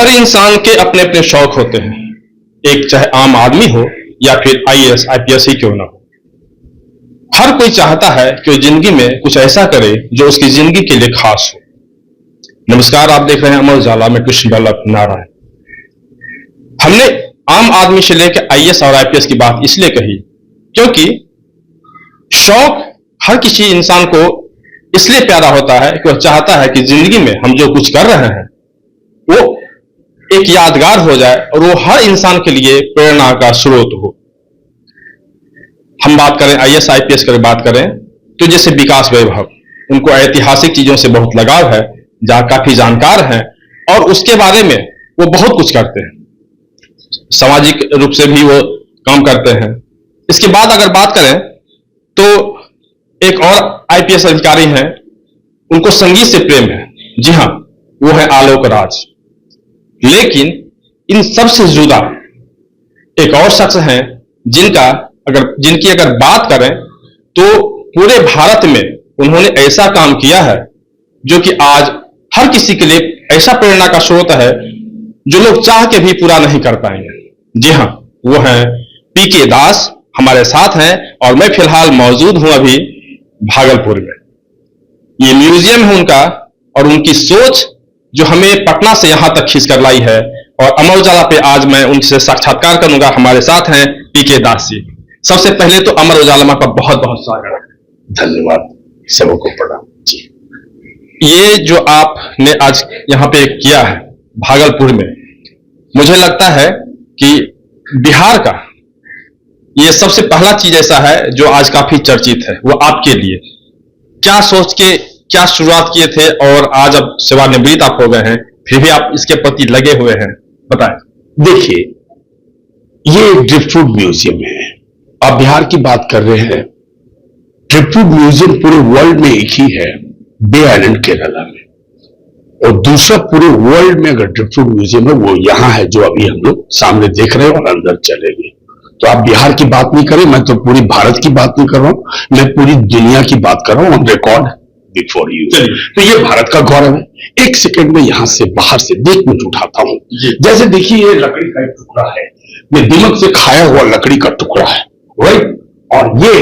हर इंसान के अपने अपने शौक होते हैं, एक चाहे आम आदमी हो या फिर आईएएस आईपीएस ही क्यों ना हो। हर कोई चाहता है कि वो जिंदगी में कुछ ऐसा करे जो उसकी जिंदगी के लिए खास हो। नमस्कार, आप देख रहे हैं अमर उजाला में कृष्ण वल्लभ नारायण। हमने आम आदमी से लेकर आईएएस और आईपीएस की बात इसलिए कही क्योंकि शौक हर किसी इंसान को इसलिए प्यारा होता है कि वह चाहता है कि जिंदगी में हम जो कुछ कर रहे हैं वो एक यादगार हो जाए और वो हर इंसान के लिए प्रेरणा का स्रोत हो। हम बात करें आईएएस आईपीएस की बात करें तो जैसे विकास वैभव, उनको ऐतिहासिक चीजों से बहुत लगाव है, जहां काफी जानकार हैं और उसके बारे में वो बहुत कुछ करते हैं, सामाजिक रूप से भी वो काम करते हैं। इसके बाद अगर बात करें तो एक और आईपीएस अधिकारी हैं, उनको संगीत से प्रेम है। जी हां, वो है आलोक राज। लेकिन इन सबसे जुदा एक और शख्स हैं जिनकी अगर बात करें तो पूरे भारत में उन्होंने ऐसा काम किया है जो कि आज हर किसी के लिए ऐसा प्रेरणा का स्रोत है जो लोग चाह के भी पूरा नहीं कर पाएंगे। जी हां, वो हैं पीके दास हमारे साथ हैं और मैं फिलहाल मौजूद हूं अभी भागलपुर में। ये म्यूजियम है उनका और उनकी सोच जो हमें पटना से यहां तक खींच कर लाई है, और अमर उजाला पे आज मैं उनसे साक्षात्कार करूंगा। हमारे साथ हैं पीके दास जी। सबसे पहले तो अमर उजाला का बहुत बहुत स्वागत है। धन्यवाद, सबको प्रणाम जी। ये जो आपने आज यहां पे किया है भागलपुर में, मुझे लगता है कि बिहार का ये सबसे पहला चीज ऐसा है जो आज काफी चर्चित है। वो आपके लिए क्या सोच के क्या शुरुआत किए थे और आज अब सेवानिवृत्त आप हो गए हैं, फिर भी आप इसके प्रति लगे हुए हैं, बताएं। देखिए, ये एक ड्रिफ्टवुड म्यूजियम है। आप बिहार की बात कर रहे हैं। ड्रिफ्टवुड म्यूजियम पूरे वर्ल्ड में एक ही है, बे आइलैंड केरला में, और दूसरा पूरे वर्ल्ड में अगर ड्रिफ्टवुड म्यूजियम है वो यहां है, जो अभी हम लोग सामने देख रहे हैं और अंदर चलेंगे। तो आप बिहार की बात नहीं करें, मैं तो पूरी भारत की बात नहीं कर रहा हूं, मैं पूरी दुनिया की बात कर रहा हूं, ऑन रिकॉर्ड बिफोर यू। तो ये भारत का गौरव है। एक सेकंड में यहां से बाहर से 1 मिनट उठाता हूं। जैसे देखिए, ये लकड़ी का एक टुकड़ा है, ये दिमक से खाया हुआ लकड़ी का टुकड़ा है, राइट। और ये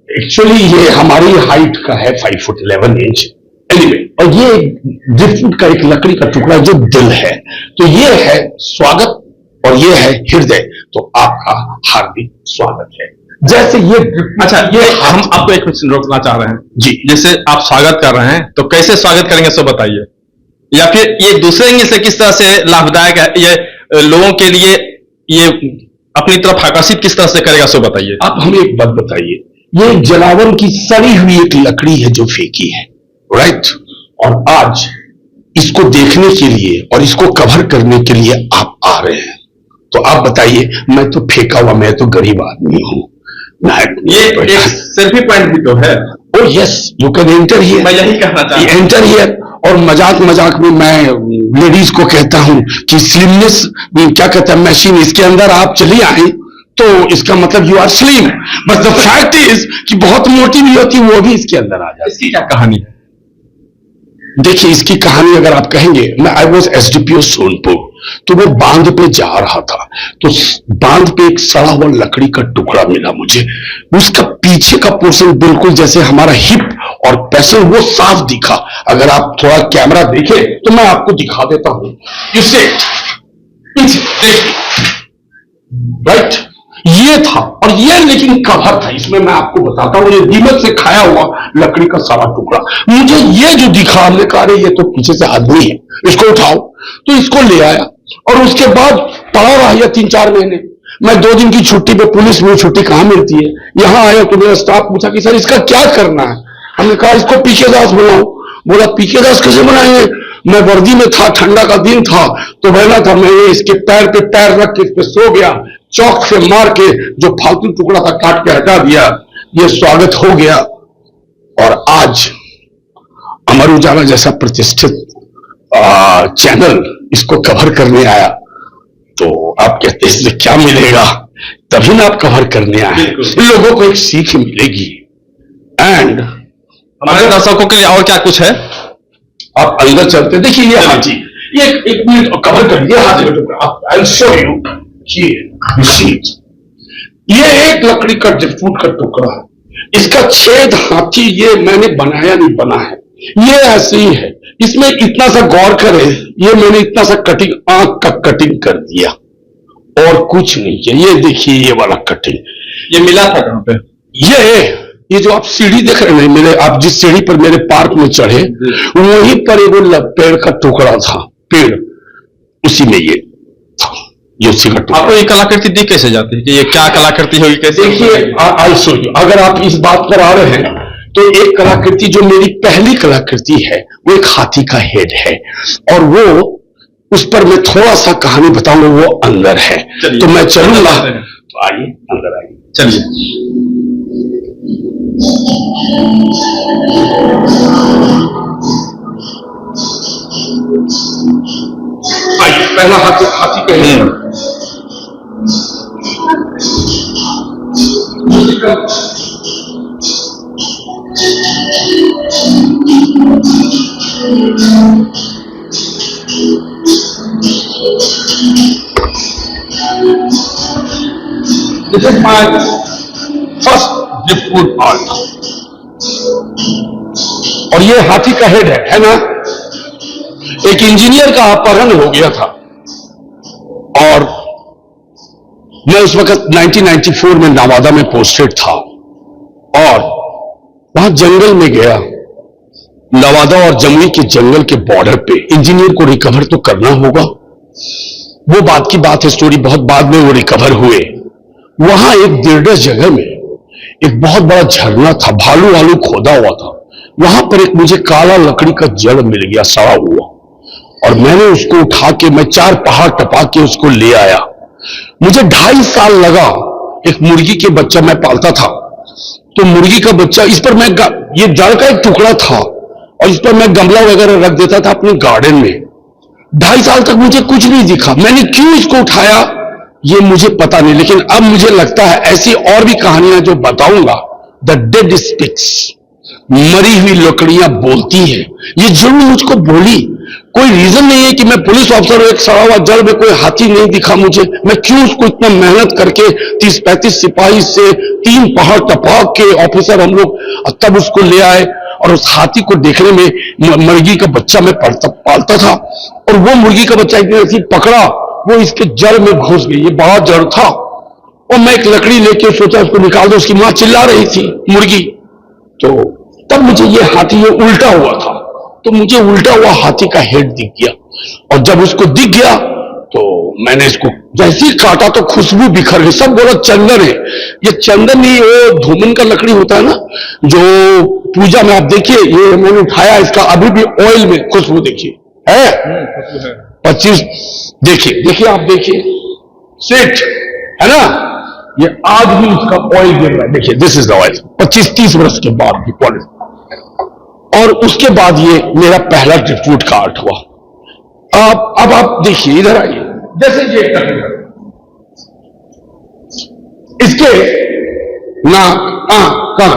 एक्चुअली ये हमारी हाइट का है 5 फुट 11 इंच एनीवे। और ये ड्रिफ्टवुड का एक लकड़ी का टुकड़ा जो दिल है। तो ये है स्वागत और ये है हृदय। तो आपका हार्दिक स्वागत है। जैसे ये अच्छा, ये हम आपको एक क्वेश्चन रोकना चाह रहे हैं जी। जैसे आप स्वागत कर रहे हैं तो कैसे स्वागत करेंगे सो बताइए, या फिर ये दूसरे एंगल से किस तरह से लाभदायक है, ये लोगों के लिए ये अपनी तरफ आकर्षित किस तरह से करेगा सो बताइए। आप हमें एक बात बताइए, ये जलावन की सड़ी हुई एक लकड़ी है जो फेंकी है, राइट। और आज इसको देखने के लिए और इसको कवर करने के लिए आप आ रहे हैं। तो आप बताइए, मैं तो फेंका हुआ, मैं तो गरीब आदमी हूं। ये एक सेल्फी पॉइंट भी तो है। ओ yes, you can enter here. मैं यही कहना चाहता हूं, एंटर हियर। और मजाक मजाक में मैं लेडीज को कहता हूं कि स्लिमनेस क्या कहता है मशीन, इसके अंदर आप चली आए तो इसका मतलब you are slim, but the fact is कि बहुत मोटी भी होती है वो भी इसके अंदर आ जाती है। इसकी क्या कहानी है? देखिए, इसकी कहानी अगर आप कहेंगे, मैं आई वॉज एसडीपीओ सोनपुर, तो मैं बांध पे जा रहा था, तो बांध पे एक सड़ा हुआ लकड़ी का टुकड़ा मिला मुझे। उसका पीछे का पोर्शन बिल्कुल जैसे हमारा हिप और पैसल वो साफ दिखा। अगर आप थोड़ा कैमरा देखें तो मैं आपको दिखा देता हूं, इससे पीछे देखिए, राइट। ये था, और ये लेकिन कवर था। इसमें मैं आपको बताता हूं, ये दीमक से खाया हुआ लकड़ी का सारा टुकड़ा। मुझे ये जो दिखा, हमने कहा ये तो पीछे से आदमी है, इसको उठाओ। तो इसको ले आया और उसके बाद पड़ा रहा यह 3-4 महीने। मैं 2 दिन की छुट्टी पे, पुलिस में छुट्टी कहां मिलती है, यहां आया तो मेरा स्टाफ पूछा कि सर इसका क्या करना है। हमने कहा इसको पीके दास बनाओ। बोला पीके दास कैसे बनाएंगे? मैं वर्दी में था, ठंडा का दिन था तो बहना था, मैं इसके पैर पे पैर रख के इस पे सो गया, चौक से मार के जो फालतू टुकड़ा था काट के हटा दिया। ये स्वागत हो गया। और आज अमर उजाला जैसा प्रतिष्ठित चैनल इसको कवर करने आया, तो आप कहते हैं इससे क्या मिलेगा? तभी ना आप कवर करने आए, लोगों को एक सीख मिलेगी। एंड हमारे दर्शकों के लिए और क्या कुछ है? आप अंदर चलते देखिए, ये हाथी, ये एक मिनट कवर कर दिया हाथी का टुकड़ा। I will show you. ये एक लकड़ी का ड्रिफ्टवुड का टुकड़ा है, इसका छेद हाथी ये मैंने बनाया नहीं बना है, ये ऐसे ही है। इसमें इतना सा गौर करें, ये मैंने इतना सा कटिंग आंख का कटिंग कर दिया और कुछ नहीं है। ये देखिए ये वाला कटिंग, ये मिला था कहां पे? ये जो आप सीढ़ी देख रहे हैं मेरे, आप जिस सीढ़ी पर मेरे पार्क में चढ़े वहीं पर एक पेड़ का टुकड़ा था, पेड़ उसी में ये था, ये उसी का टुकड़ा। आपको ये कलाकृति दिख कैसे जाती है कि ये क्या कलाकृति होगी कैसे? देखिए आई शो यू। अगर आप इस बात पर आ रहे हैं तो एक कलाकृति जो मेरी पहली कलाकृति है वो एक हाथी का हेड है, और वो उस पर मैं थोड़ा सा कहानी बताऊंगा, वो अंदर है। तो मैं चलूंगा, तो आइए अंदर आइए, चलिए। आइए पहला हाथी का head. This is my first driftwood art, और ये हाथी का हेड है ना। एक इंजीनियर का अपहरण हो गया था और मैं उस वक्त 1994 में नवादा में पोस्टेड था, और वहां जंगल में गया, नवादा और जमुई के जंगल के बॉर्डर पे। इंजीनियर को रिकवर तो करना होगा, वो बात की बात है, स्टोरी बहुत बाद में वो रिकवर हुए। वहां एक दिलडस जगह में एक बहुत बड़ा झरना था, भालू वालू खोदा हुआ था। वहां पर एक मुझे काला लकड़ी का जड़ मिल गया, सड़ा हुआ, और मैंने उसको उठा के मैं 4 पहाड़ टपा के उसको ले आया। मुझे 2.5 साल लगा। एक मुर्गी के बच्चा मैं पालता था, तो मुर्गी का बच्चा, इस पर मैं ये जड़ का एक टुकड़ा था और इस पर मैं गमला वगैरह रख देता था अपने गार्डन में। 2.5 साल तक मुझे कुछ नहीं दिखा। मैंने क्यों इसको उठाया ये मुझे पता नहीं, लेकिन अब मुझे लगता है ऐसी और भी कहानियां जो बताऊंगा। द डेड स्पिक्स, मरी हुई लकड़ियां बोलती हैं। ये जरूर मुझको बोली, कोई रीजन नहीं है कि मैं पुलिस ऑफिसर हूं, एक सड़ा हुआ जड़ में कोई हाथी नहीं दिखा मुझे, मैं क्यों उसको इतना मेहनत करके 30-35 सिपाही से 3 पहाड़ टपा के ऑफिसर हम लोग तब उसको ले आए। और उस हाथी को देखने में मुर्गी का बच्चा मैं पालता था, और वो मुर्गी का बच्चा इतनी ऐसी पकड़ा, वो इसके जड़ में घुस गई। ये बड़ा जड़ था, और मैं एक लकड़ी लेके सोचा उसको निकाल दो, उसकी मां चिल्ला रही थी मुर्गी। तो तब मुझे ये हाथी ये उल्टा हुआ था, तो मुझे उल्टा हुआ हाथी का हेड दिख गया, और जब उसको दिख गया तो मैंने इसको जैसे ही काटा तो खुशबू बिखर गई। सब बोला चंदन है, ये चंदन नहीं, वो धूमन का लकड़ी होता है ना, जो पूजा में आप देखिए, ये मैंने उठाया, इसका अभी भी ऑयल में खुशबू देखिए है 25। देखिए आप देखिए, स्वीट है ना, ये आज भी इसका ऑयल गिर रहा है। देखिए दिस इज द ऑयल, 25-30 वर्ष के बाद की पॉलिश। और उसके बाद ये मेरा पहला ड्रिफ्टवुड का आर्ट हुआ। अब आप देखिए, इधर आइए, जैसे ये इसके नाक कान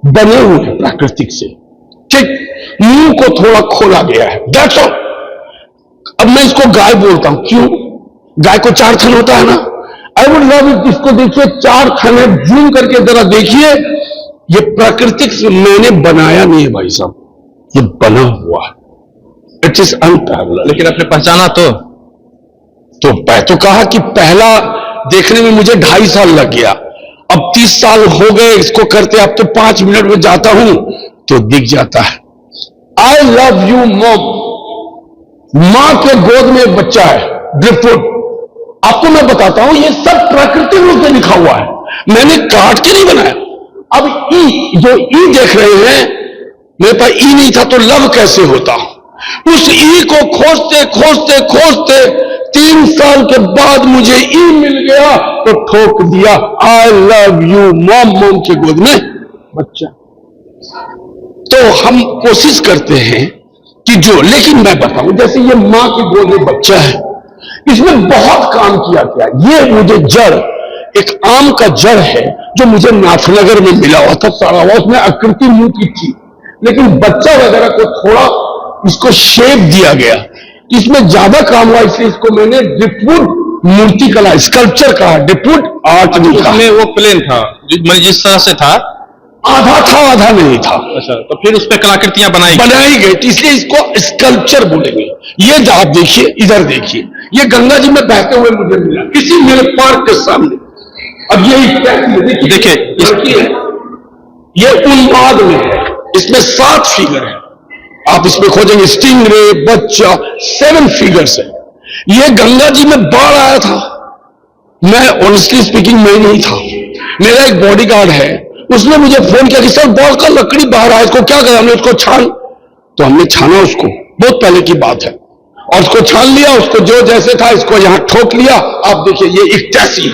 बने हुए हैं प्राकृतिक से, ठीक, मुंह को थोड़ा खोला गया है, दैट्स ऑल। अब मैं इसको गाय बोलता हूं, क्यों? गाय को 4 थन होता है ना। आई वुड लव इट, इसको देखिए 4 थन है, जूम करके जरा देखिए, ये प्राकृतिक से मैंने बनाया नहीं है भाई साहब, ये बना हुआ है। It is unparalleled. लेकिन आपने पहचाना तो मैं तो कहा कि पहला देखने में मुझे 2.5 साल लग गया, अब 30 साल हो गए इसको करते, अब तो 5 मिनट में जाता हूं तो दिख जाता है। I love you mom. मां के गोद में एक बच्चा है, ड्रिफ्टवुड। आपको मैं बताता हूं, ये सब प्राकृतिक रूप से लिखा हुआ है, मैंने काट के नहीं बनाया। अब ई, जो ई देख रहे हैं, मेरे पास ई नहीं था तो लव कैसे होता? उस ई को खोजते खोजते खोजते 3 साल के बाद मुझे ई मिल गया तो ठोक दिया, I love you mom, mom के गोद में बच्चा। तो हम कोशिश करते हैं कि जो, लेकिन मैं बताऊं, जैसे ये मां के गोद में बच्चा है, इसमें बहुत काम किया गया। ये मुझे जड़, एक आम का जड़ है जो मुझे नाथनगर में मिला हुआ था, सड़ा हुआ, उसमें आकृति मुंह की थी, लेकिन बच्चा वगैरह को थोड़ा इसको शेप दिया गया। इसमें ज्यादा काम हुआ, इसलिए इसको मैंने ड्रिपवुड मूर्ति कला, स्कल्पचर कहा, ड्रिपवुड आर्ट नहीं कहा। उसमें वो प्लेन था, जिस तरह से था, आधा था आधा नहीं था। अच्छा, तो फिर उस पर कलाकृतियां बनाई गई, तो इसलिए इसको स्कल्पचर बोलेंगे। ये आप देखिए, इधर देखिए, ये गंगा जी में बहते हुए मुझे मिला इसी मेरे पार्क के सामने। अब ये देखिए, ये उन्माद में है, इसमें 7 फिगर है। आप इसमें खोजेंगे स्टिंगरे, बच्चा, 7 फिगर्स है। ये गंगा जी में बाढ़ आया था, मैं ऑनेस्टली स्पीकिंग मैं नहीं था, मेरा एक बॉडीगार्ड है, उसने मुझे फोन किया कि सर बाढ़ का लकड़ी बाहर आया, इसको क्या करें? हमने उसको छान, तो हमने छाना उसको, बहुत पहले की बात है, और उसको छान लिया, उसको जो जैसे था इसको यहां ठोक लिया। आप देखिए, ये इक्तासी,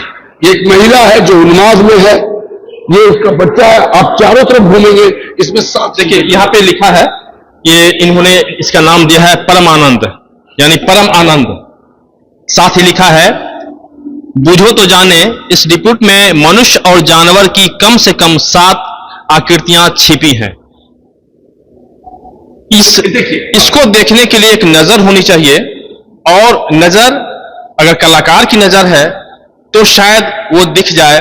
ये एक महिला है जो उन्माद में है, ये उसका बच्चा है। आप चारों तरफ घूमेंगे, इसमें 7, देखिए यहाँ पे लिखा है, ये इन्होंने इसका नाम दिया है परमानंद, यानी परम आनंद। साथ ही लिखा है, बुझो तो जाने इस डिपुट में मनुष्य और जानवर की कम से कम 7 आकृतियां छिपी हैं। इसको देखने के लिए एक नजर होनी चाहिए, और नजर अगर कलाकार की नजर है तो शायद वो दिख जाए।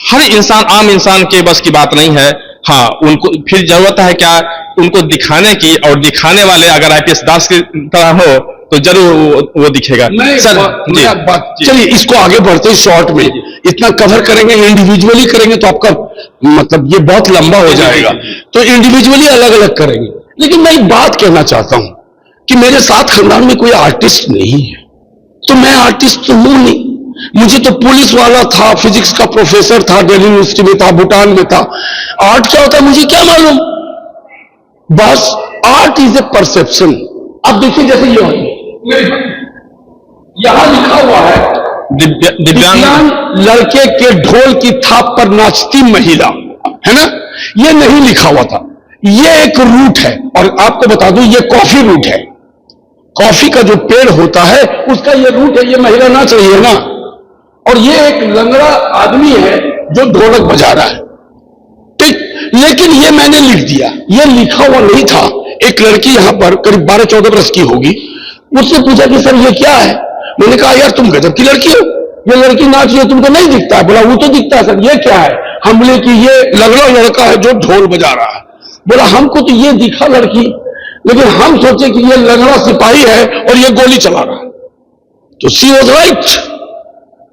हर इंसान, आम इंसान के बस की बात नहीं है। हाँ, उनको फिर जरूरत है क्या, उनको दिखाने की, और दिखाने वाले अगर आईपीएस दास की तरह हो तो जरूर वो दिखेगा। सर चलिए इसको आगे बढ़ते, शॉर्ट में इतना कवर करेंगे, इंडिविजुअली करेंगे तो आपका मतलब ये बहुत लंबा हो जाएगा, तो इंडिविजुअली अलग अलग करेंगे। लेकिन मैं एक बात कहना चाहता हूं कि मेरे साथ खानदान में कोई आर्टिस्ट नहीं है, तो मैं आर्टिस्ट तो हूं नहीं। मुझे तो पुलिस वाला था, फिजिक्स का प्रोफेसर था, दिल्ली यूनिवर्सिटी में था, भूटान में था। आर्ट क्या होता है मुझे क्या मालूम। बस आर्ट इज ए परसेप्शन। अब देखिए, जैसे ये यहां लिखा हुआ है, दिव्यांग लड़के के ढोल की थाप पर नाचती महिला, है ना, ये नहीं लिखा हुआ था। ये एक रूट है, और आपको बता दूं ये कॉफी रूट है। कॉफी का जो पेड़ होता है उसका ये रूट है, ये महिला नाच रही है ना, और ये एक लंगड़ा आदमी है जो ढोलक बजा रहा है, ठीक। लेकिन ये मैंने लिख दिया, ये लिखा हुआ नहीं था। एक लड़की यहां पर करीब 12-14 वर्ष की होगी, मुझसे पूछा कि सर ये क्या है। मैंने कहा यार तुम गजब की लड़की हो, ये लड़की नाच रही है, तुमको नहीं दिखता है? बोला वो तो दिखता है सर। ये क्या है? हम बोले कि ये लंगड़ा लड़का है जो ढोल बजा रहा है। बोला हमको तो ये दिखा लड़की, लेकिन हम सोचे कि ये लंगड़ा सिपाही है और ये गोली चला रहा है। तो शी वाज राइट।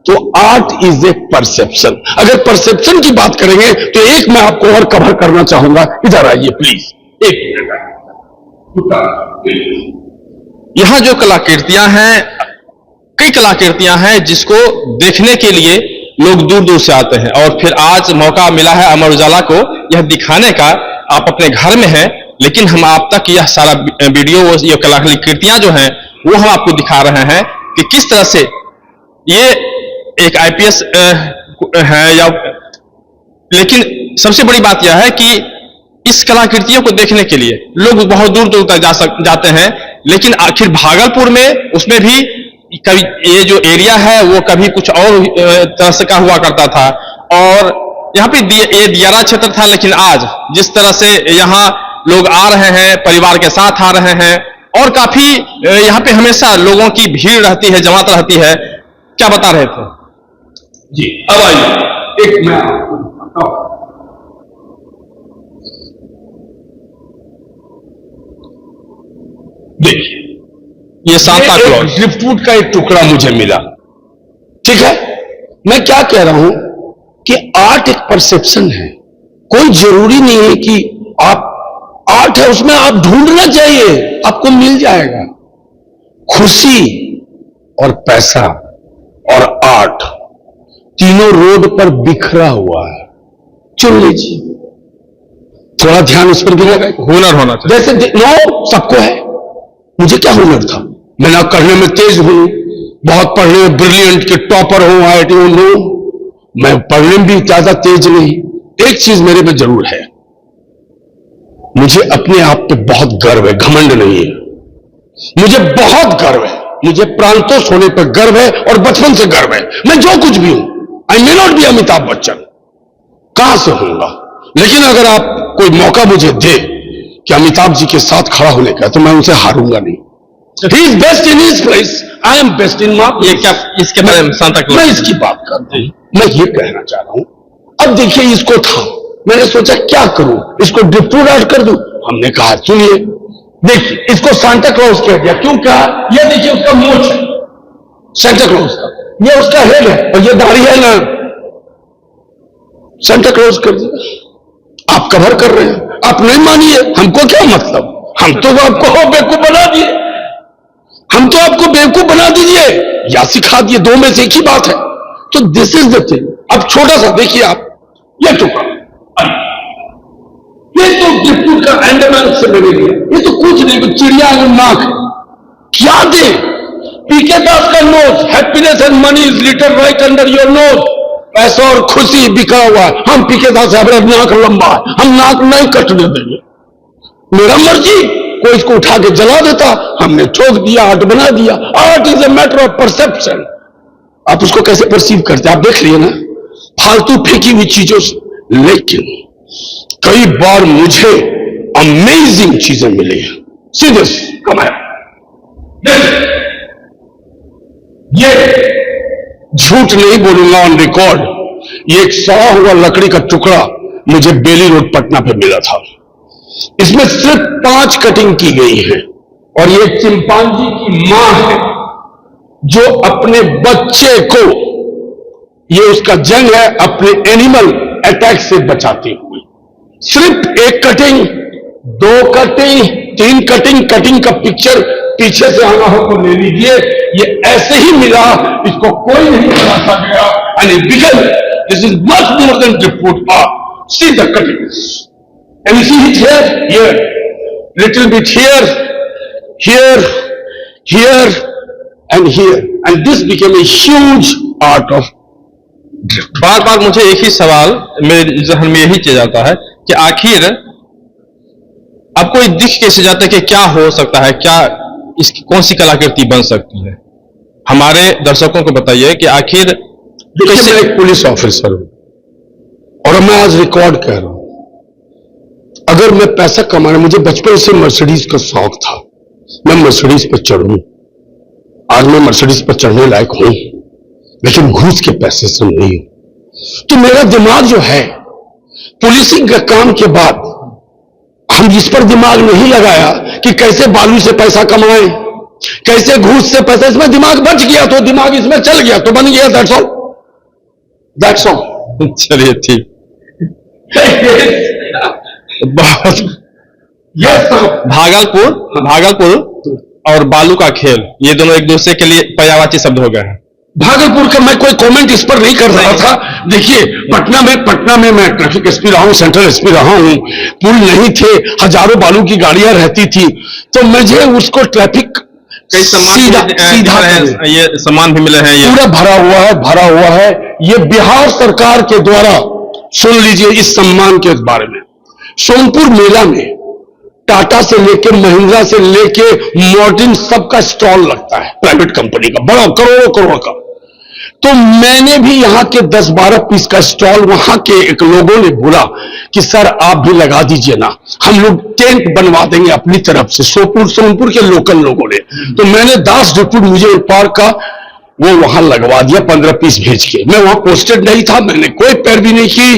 तो आर्ट इज ए परसेप्शन। अगर परसेप्शन की बात करेंगे तो एक मैं आपको और कवर करना चाहूंगा, इधर आइए प्लीज, एक यहां जो कलाकृतियां हैं, कई कलाकृतियां हैं जिसको देखने के लिए लोग दूर दूर से आते हैं, और फिर आज मौका मिला है अमर उजाला को यह दिखाने का। आप अपने घर में हैं, लेकिन हम आप तक यह सारा वीडियो, ये कलाकृतियां जो हैं वो हम आपको दिखा रहे हैं कि किस तरह से ये एक आईपीएस है या। लेकिन सबसे बड़ी बात यह है कि इस कलाकृतियों को देखने के लिए लोग बहुत दूर दूर तक जाते हैं, लेकिन आखिर भागलपुर में उसमें भी कभी ये जो एरिया है वो कभी कुछ और तरह से का हुआ करता था, और यहाँ पे ये दियारा क्षेत्र था। लेकिन आज जिस तरह से यहाँ लोग आ रहे हैं, परिवार के साथ आ रहे हैं, और काफी यहाँ पे हमेशा लोगों की भीड़ रहती है, जमात रहती है। क्या बता रहे थे जी? अब आइए एक मैं आपको बताऊं, देखिए ये सांता क्लॉज ड्रिफ्टवुड का एक टुकड़ा मुझे मिला, ठीक है। मैं क्या कह रहा हूं कि आर्ट एक परसेप्शन है। कोई जरूरी नहीं है कि आप आर्ट है उसमें आप ढूंढना चाहिए, आपको मिल जाएगा। खुशी और पैसा और आर्ट तीनों रोड पर बिखरा हुआ है, चुन लीजिए। थोड़ा ध्यान उस पर भी लगा। हुनर होना चाहिए, जैसे नो सबको है, मुझे क्या हुनर था? मैं ना करने में तेज हूं, बहुत पढ़ने में ब्रिलियंट के टॉपर हूं, IIT नो, मैं पढ़ने में भी ज्यादा तेज नहीं। एक चीज मेरे में जरूर है, मुझे अपने आप पे बहुत गर्व है, घमंड नहीं है। मुझे बहुत गर्व है, मुझे प्रांतोष होने पर गर्व है, और बचपन से गर्व है। मैं जो कुछ भी हूं, I may not be Amitabh Bachchan, कहां से होऊंगा, लेकिन अगर आप कोई मौका मुझे दे कि अमिताभ जी के साथ खड़ा होने का, तो मैं उनसे हारूंगा नहीं। He is best in his place. I am best in my place. ये क्या इसके बारे में सांता क्लॉज? मैं इसकी बात करता हूं। मैं ये कहना चाह रहा हूं, अब देखिए इसको था, मैंने सोचा क्या करूं, इसको डिप्टू ऐड कर दूं। हमने कहा सुनिए, देखिए इसको सांता क्लॉज कह दिया। क्यों कहा? ये देखिए उसका मूंछ है सांता क्लॉज का, ये उसका हेड है और ये दाढ़ी है ना, सांता क्लॉज कर दिया। आप कवर कर रहे हैं, आप नहीं मानिए, हमको क्या मतलब, हम तो आपको बेवकूफ बना दिए, हम तो आपको बेवकूफ बना दीजिए या सिखा दिए, दो में से एक ही बात है। तो दिस इज द थिंग। अब छोटा सा देखिए आप, ये टुकड़ा, ये तो डिप्टू का एंडमान से मेरे लिए, ये तो कुछ नहीं, कुछ चिड़िया नाक है। क्या दे? पीके दास का note, happiness and money is litre right under your note. पैसा और खुशी बिका हुआ है। हम पीके दास है, नाक लंबा है, हम नाक नहीं कटने देंगे, मेरा मर्जी। कोई इसको उठा के जला देता, हमने ठोक दिया, आर्ट बना दिया। Art is a matter of perception. आप उसको कैसे परसीव करते हैं, आप देख लिए ना, फालतू फेंकी हुई चीजों से। लेकिन कई बार मुझे अमेजिंग चीजें मिली हैं। सीरियस कमाया, ये झूठ नहीं बोलूंगा ऑन रिकॉर्ड, ये एक सड़ा हुआ लकड़ी का टुकड़ा मुझे बेली रोड पटना पे मिला था। इसमें सिर्फ 5 कटिंग की गई है और ये चिंपांजी की मां है जो अपने बच्चे को, ये उसका जंग है अपने एनिमल अटैक से बचाते हुए। सिर्फ 1 कटिंग, 2 कटिंग, 3 कटिंग, कटिंग का पिक्चर पीछे से आना हो तो ले लीजिए। ये ऐसे ही मिला, इसको कोई नहीं बनाता गया। And because this is much more than report art. See the cuttings and you see it here, little bit here, and here, and this became a huge art of drift. बार बार मुझे एक ही सवाल मेरे जहन में यही चीज आता है कि आखिर आपको ये दिख कैसे जाता है कि क्या हो सकता है, क्या इसकी कौन सी कलाकृति बन सकती है? हमारे दर्शकों को बताइए कि आखिर देखिए, मैं एक पुलिस ऑफिसर हूं और मैं आज रिकॉर्ड कह रहा हूं। अगर मैं पैसा कमाना, मुझे बचपन से मर्सिडीज का शौक था, मैं मर्सिडीज पर चढ़ूं, आज मैं मर्सिडीज पर चढ़ने लायक हूं, लेकिन घूस के पैसे से नहीं। तो मेरा दिमाग जो है, पुलिसिंग का काम के बाद हम इस पर दिमाग नहीं लगाया कि कैसे बालू से पैसा कमाएं, कैसे घूस से पैसा, इसमें दिमाग बच गया तो दिमाग इसमें चल गया तो बन गया। That's all. चलिए ठीक। बहुत भागलपुर और बालू का खेल, ये दोनों एक दूसरे के लिए पर्यायवाची शब्द हो गए हैं। भागलपुर का मैं कोई कमेंट इस पर नहीं कर रहा था। देखिए, पटना में मैं ट्रैफिक एसपी रहा हूं, सेंट्रल एसपी रहा हूं, पुल नहीं थे, हजारों बालू की गाड़ियां रहती थी, तो मुझे उसको ट्रैफिक कई सीधा ये सामान भी मिले हैं, ये पूरा भरा हुआ है। ये बिहार सरकार के द्वारा, सुन लीजिए इस सम्मान के बारे में, सोनपुर मेला में टाटा से लेके महिंद्रा से लेके मॉर्टिन सबका स्टॉल लगता है, प्राइवेट कंपनी का, बड़ा करोड़ों का। तो मैंने भी यहां के 10-12 पीस का स्टॉल, वहां के एक लोगों ने बोला कि सर आप भी लगा दीजिए ना, हम लोग टेंट बनवा देंगे अपनी तरफ से, सोनपुर के लोकल लोगों ने। तो मैंने दास डिप्टी म्यूजियम पार्क का वो वहां लगवा दिया 15 पीस भेज के। मैं वहां पोस्टेड नहीं था, मैंने कोई पैरवी नहीं की।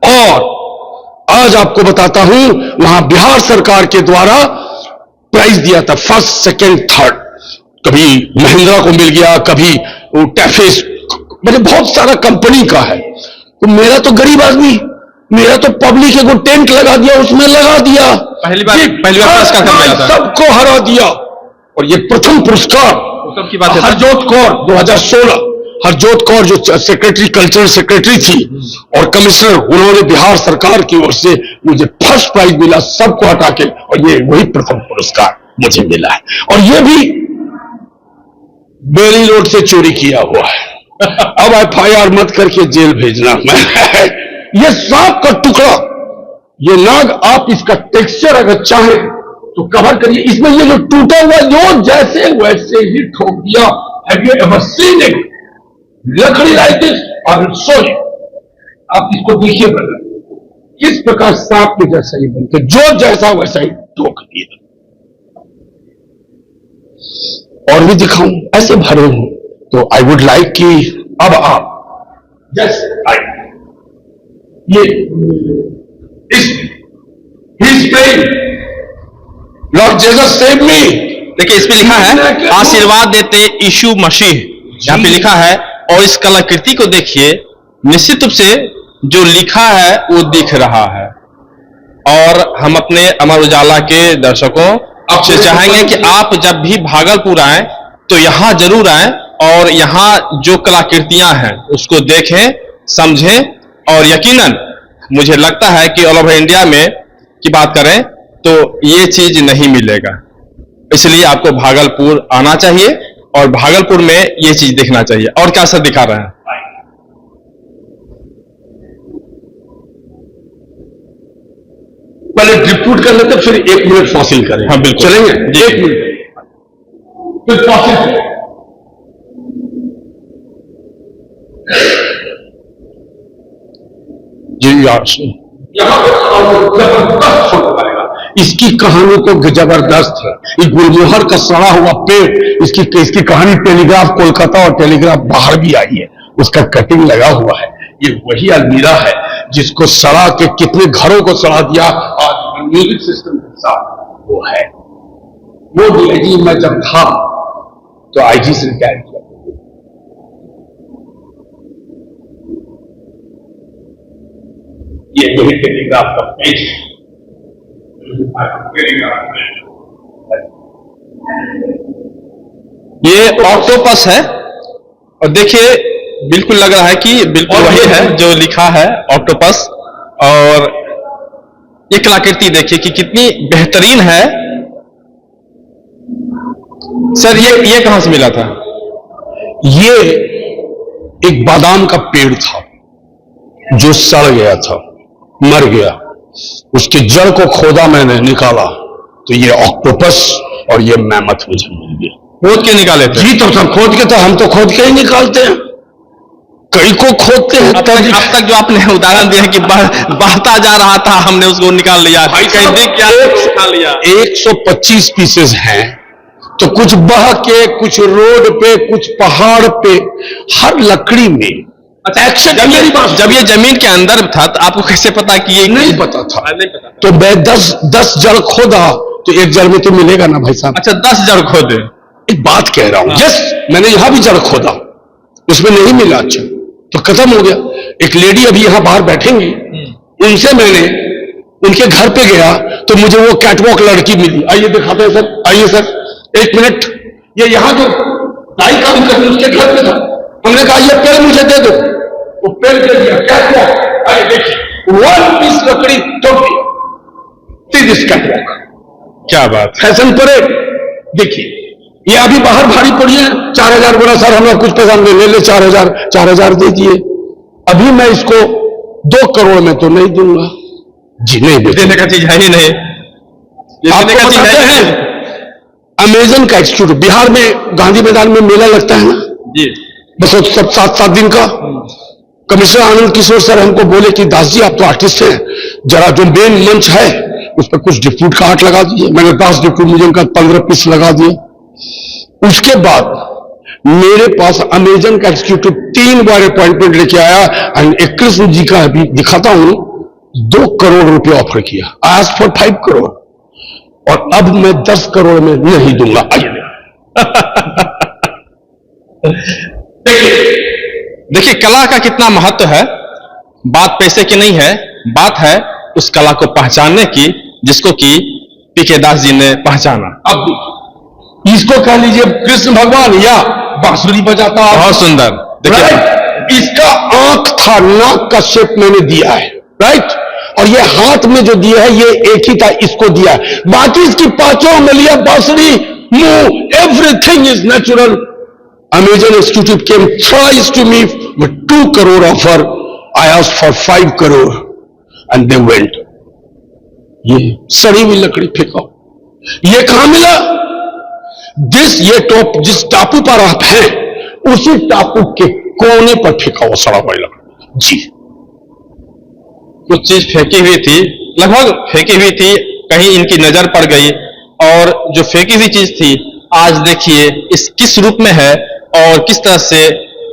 और आज आपको बताता हूं, वहां बिहार सरकार के द्वारा प्राइज दिया था, फर्स्ट, सेकंड, थर्ड। कभी महिंद्रा को मिल गया, कभी टैफेस, मतलब बहुत सारा कंपनी का है। तो मेरा तो गरीब आदमी, मेरा तो पब्लिक को टेंट लगा दिया, उसमें लगा दिया, पहली बार पुरस्कार मिला था, सबको हरा दिया। और ये प्रथम पुरस्कार की बात है, हरजोत कौर 2016, हरजोत कौर जो सेक्रेटरी, कल्चरल सेक्रेटरी थी और कमिश्नर, उन्होंने बिहार सरकार की ओर से मुझे फर्स्ट प्राइज मिला, सबको हटा के, और ये वही प्रथम पुरस्कार मुझे मिला है। और ये भी बेली रोड से चोरी किया हुआ है। अब FIR मत करके जेल भेजना। ये सांप का टुकड़ा, ये नाग, आप इसका टेक्सचर अगर चाहें तो कवर करिए, इसमें ये जो टूटा हुआ जो जैसे वैसे ही ठोक दिया। Have you ever seen it? लकड़ी लाइक दिस और सोए, आप इसको देखिए ब्रदर, इस प्रकार सांप के जैसा ही बनते, जो जैसा वैसा ही ठोक दिया। और भी दिखाऊं, ऐसे भरे हूं। तो आई वुड लाइक कि अब आप यस ये इस लॉर्ड जीसस सेव मी। देखिए इस पे लिखा है आशीर्वाद देते यीशु मसीह, यहाँ पे लिखा है। और इस कलाकृति को देखिए, निश्चित रूप से जो लिखा है वो दिख रहा है। और हम अपने अमर उजाला के दर्शकों से चाहेंगे कि आप जब भी भागलपुर आए तो यहाँ जरूर आए और यहाँ जो कलाकृतियां हैं उसको देखें, समझें। और यकीनन मुझे लगता है कि ऑल ओवर इंडिया में की बात करें तो ये चीज नहीं मिलेगा। इसलिए आपको भागलपुर आना चाहिए और भागलपुर में ये चीज देखना चाहिए। और क्या सर दिखा रहे हैं? पहले ड्रिप कर लेते, फिर 1 मिनट फॉसिल करें। हाँ बिल्कुल, चलेंगे 1 मिनट फिर फॉसिल। जी यहाँ पे जबरदस्त फोटो बनेगा। इसकी कहानी तो जबरदस्त है। ये गुलमोहर का सड़ा हुआ पेड़, इसकी कहानी टेलीग्राफ कोलकाता और टेलीग्राफ बाहर भी आई है, उसका कटिंग लगा हुआ है। ये वही अलमीरा है जिसको सड़ा के कितने घरों को सड़ा दिया और म्यूजिक सिस्टम के साथ वो है। वो डीआईजी मैं जब था तो आईजी से रिटायर किया। ये वही टेलीग्राफ का पेज है। ये ऑक्टोपस है और देखिए बिल्कुल लग रहा है कि बिल्कुल वही है जो लिखा है ऑक्टोपस। और ये कलाकृति देखिए कि कितनी बेहतरीन है। सर ये कहां से मिला था? ये एक बादाम का पेड़ था जो सड़ गया था, मर गया। उसके जड़ को खोदा मैंने, निकाला तो ये ऑक्टोपस और ये मैमथ मुझे मिल गया। खोद के निकाले थे? जी तो सब खोद के, तो हम तो खोद के ही निकालते हैं, कई को खोदते हैं। अब तक जो आपने उदाहरण दिया कि बढ़ता जा रहा था, हमने उसको निकाल लिया, कहीं देख क्या निकाल लिया। 125 पीसेस हैं, तो कुछ बह के, कुछ रोड पे, कुछ पहाड़ पे, हर लकड़ी में। अच्छा, जब ये जमीन के अंदर था तो आपको कैसे पता कि ये? नहीं पता था। तो मैं 10 जड़ खोदा तो 1 जड़ में तो मिलेगा ना भाई साहब। अच्छा, 10 जड़ खोदे? एक बात कह रहा हूं। यस, मैंने यहां भी जड़ खोदा, उसमें नहीं मिला। अच्छा तो खत्म हो गया। एक लेडी अभी यहां बाहर बैठेंगी, उनसे मैंने उनके घर पे गया तो मुझे वो कैटवॉक लड़की मिली। आइए दिखाते हैं सर, आइए सर 1 मिनट। ये यहां जो नाई काम करती उसके घर पे था। हमने कहा ये पेड़ मुझे दे दो, वो पेड़ दे दिया कैटवॉक। आइए देखिए 1 पीस लकड़ी टोपी, दिस कैटवॉक। क्या बात, फैशन परेड। देखिए ये अभी बाहर भारी पड़ी है 4000। बोला सर हमें कुछ पैसा ले ले 4000 दे दिए। अभी मैं इसको 2 करोड़ में तो नहीं दूंगा जी। नहीं देने का चीज है ही नहीं। आपको बताते हैं अमेजन का इंस्टीट्यूट बिहार में गांधी मैदान में मेला लगता है ना जी, बस 7 दिन का। कमिश्नर आनंद किशोर सर हमको बोले कि दास जी आप तो आर्टिस्ट हैं, जरा जो मेन मंच है उस पर कुछ डिफ्यूट का आर्ट लगा दीजिए। मैंने 10 डिफ्यूट म्यूजियम का 15 पीस लगा दिए। उसके बाद मेरे पास अमेजन का इंस्टीट्यूट 3 बार अपॉइंटमेंट लेके आया एंड एक कृष्ण जी का अभी दिखाता हूं 2 करोड़ रुपए ऑफर किया। आज फॉर 5 करोड़ और अब मैं 10 करोड़ में नहीं दूंगा। देखिए कला का कितना महत्व है। बात पैसे की नहीं है, बात है उस कला को पहचानने की जिसको कि पीके दास जी ने पहचाना। अब इसको कह लीजिए कृष्ण भगवान या बांसुरी बजाता। बहुत सुंदर। देखिए इसका आंख था, नाक का शेप मैंने दिया है, राइट। और ये हाथ में जो दिया है ये एक ही था, इसको दिया है। बाकी इसकी 5 उंगलियां, बांसुरी, मुंह, everything is natural. Amazon institute came thrice to me with 2 crore offer. I asked for 5 crore and they went. ये सड़ी हुई लकड़ी फेंका। ये कहां मिला? ये टॉप जिस टापू पर आप हैं उसी टापू के कोने पर फेंका हुआ सड़ा हुआ लकड़ी जी। कुछ चीज फेंकी हुई थी, लगभग फेंकी हुई थी, कहीं इनकी नजर पड़ गई और जो फेंकी हुई चीज थी आज देखिए इस किस रूप में है और किस तरह से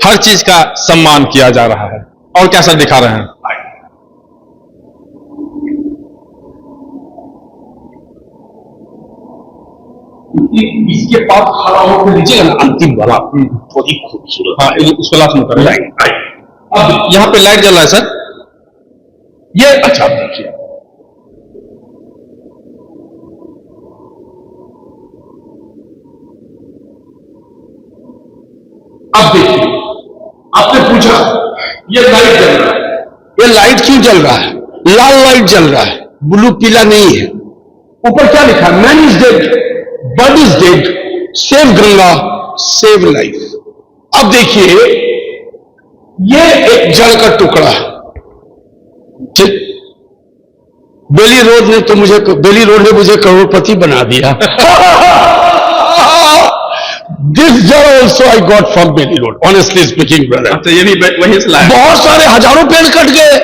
हर चीज का सम्मान किया जा रहा है। और क्या सर दिखा रहे हैं? इसके पास खड़ा होकर लीजिएगा ना, अंतिम वाला बहुत ही खूबसूरत। हाँ, उसको लास्ट में करें। अब यहाँ पे लाइट जल रहा है सर, ये अच्छा देखिए, अब देखिए, आपने पूछा ये लाइट जल रहा है, ये लाइट क्यों जल रहा है? लाल लाइट जल रहा है, ब्लू पीला नहीं है। ऊपर क्या लिखा है? Man is dead, bird is dead, save Ganga, save life. अब देखिए, ये एक जल का टुकड़ा है, ठीक। बेली रोड ने मुझे करोड़पति बना दिया। This jal also I got from Bailey road, honestly speaking brother. अच्छा, ये भी वहीं से लाया? बहुत सारे हजारों पेड़ कट गए,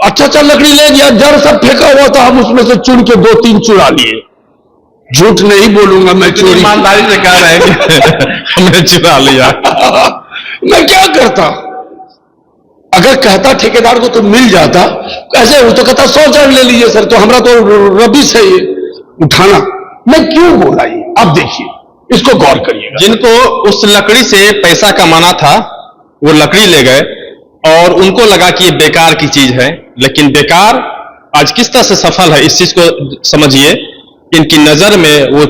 अच्छा लकड़ी ले गया, जड़ सब फेंका हुआ था, हम उसमें से चुन के 2-3 चुरा लिए। झूठ नहीं बोलूंगा मैं, चोरी ईमानदारी से कह रहे हैं कि हमने चुरा लिया। मैं क्या करता? अगर कहता ठेकेदार को तो मिल जाता, ऐसे वो तो कहता 100 जड़ ले लीजिए सर, तो हमारा तो रबिश है ये उठाना। मैं क्यों बोला ये? अब देखिए, इसको गौर करिएगा। जिनको उस लकड़ी से पैसा कमाना था वो लकड़ी ले गए और उनको लगा कि ये बेकार की चीज है, लेकिन बेकार आज किस तरह से सफल है इस चीज को समझिए। इनकी नजर में वो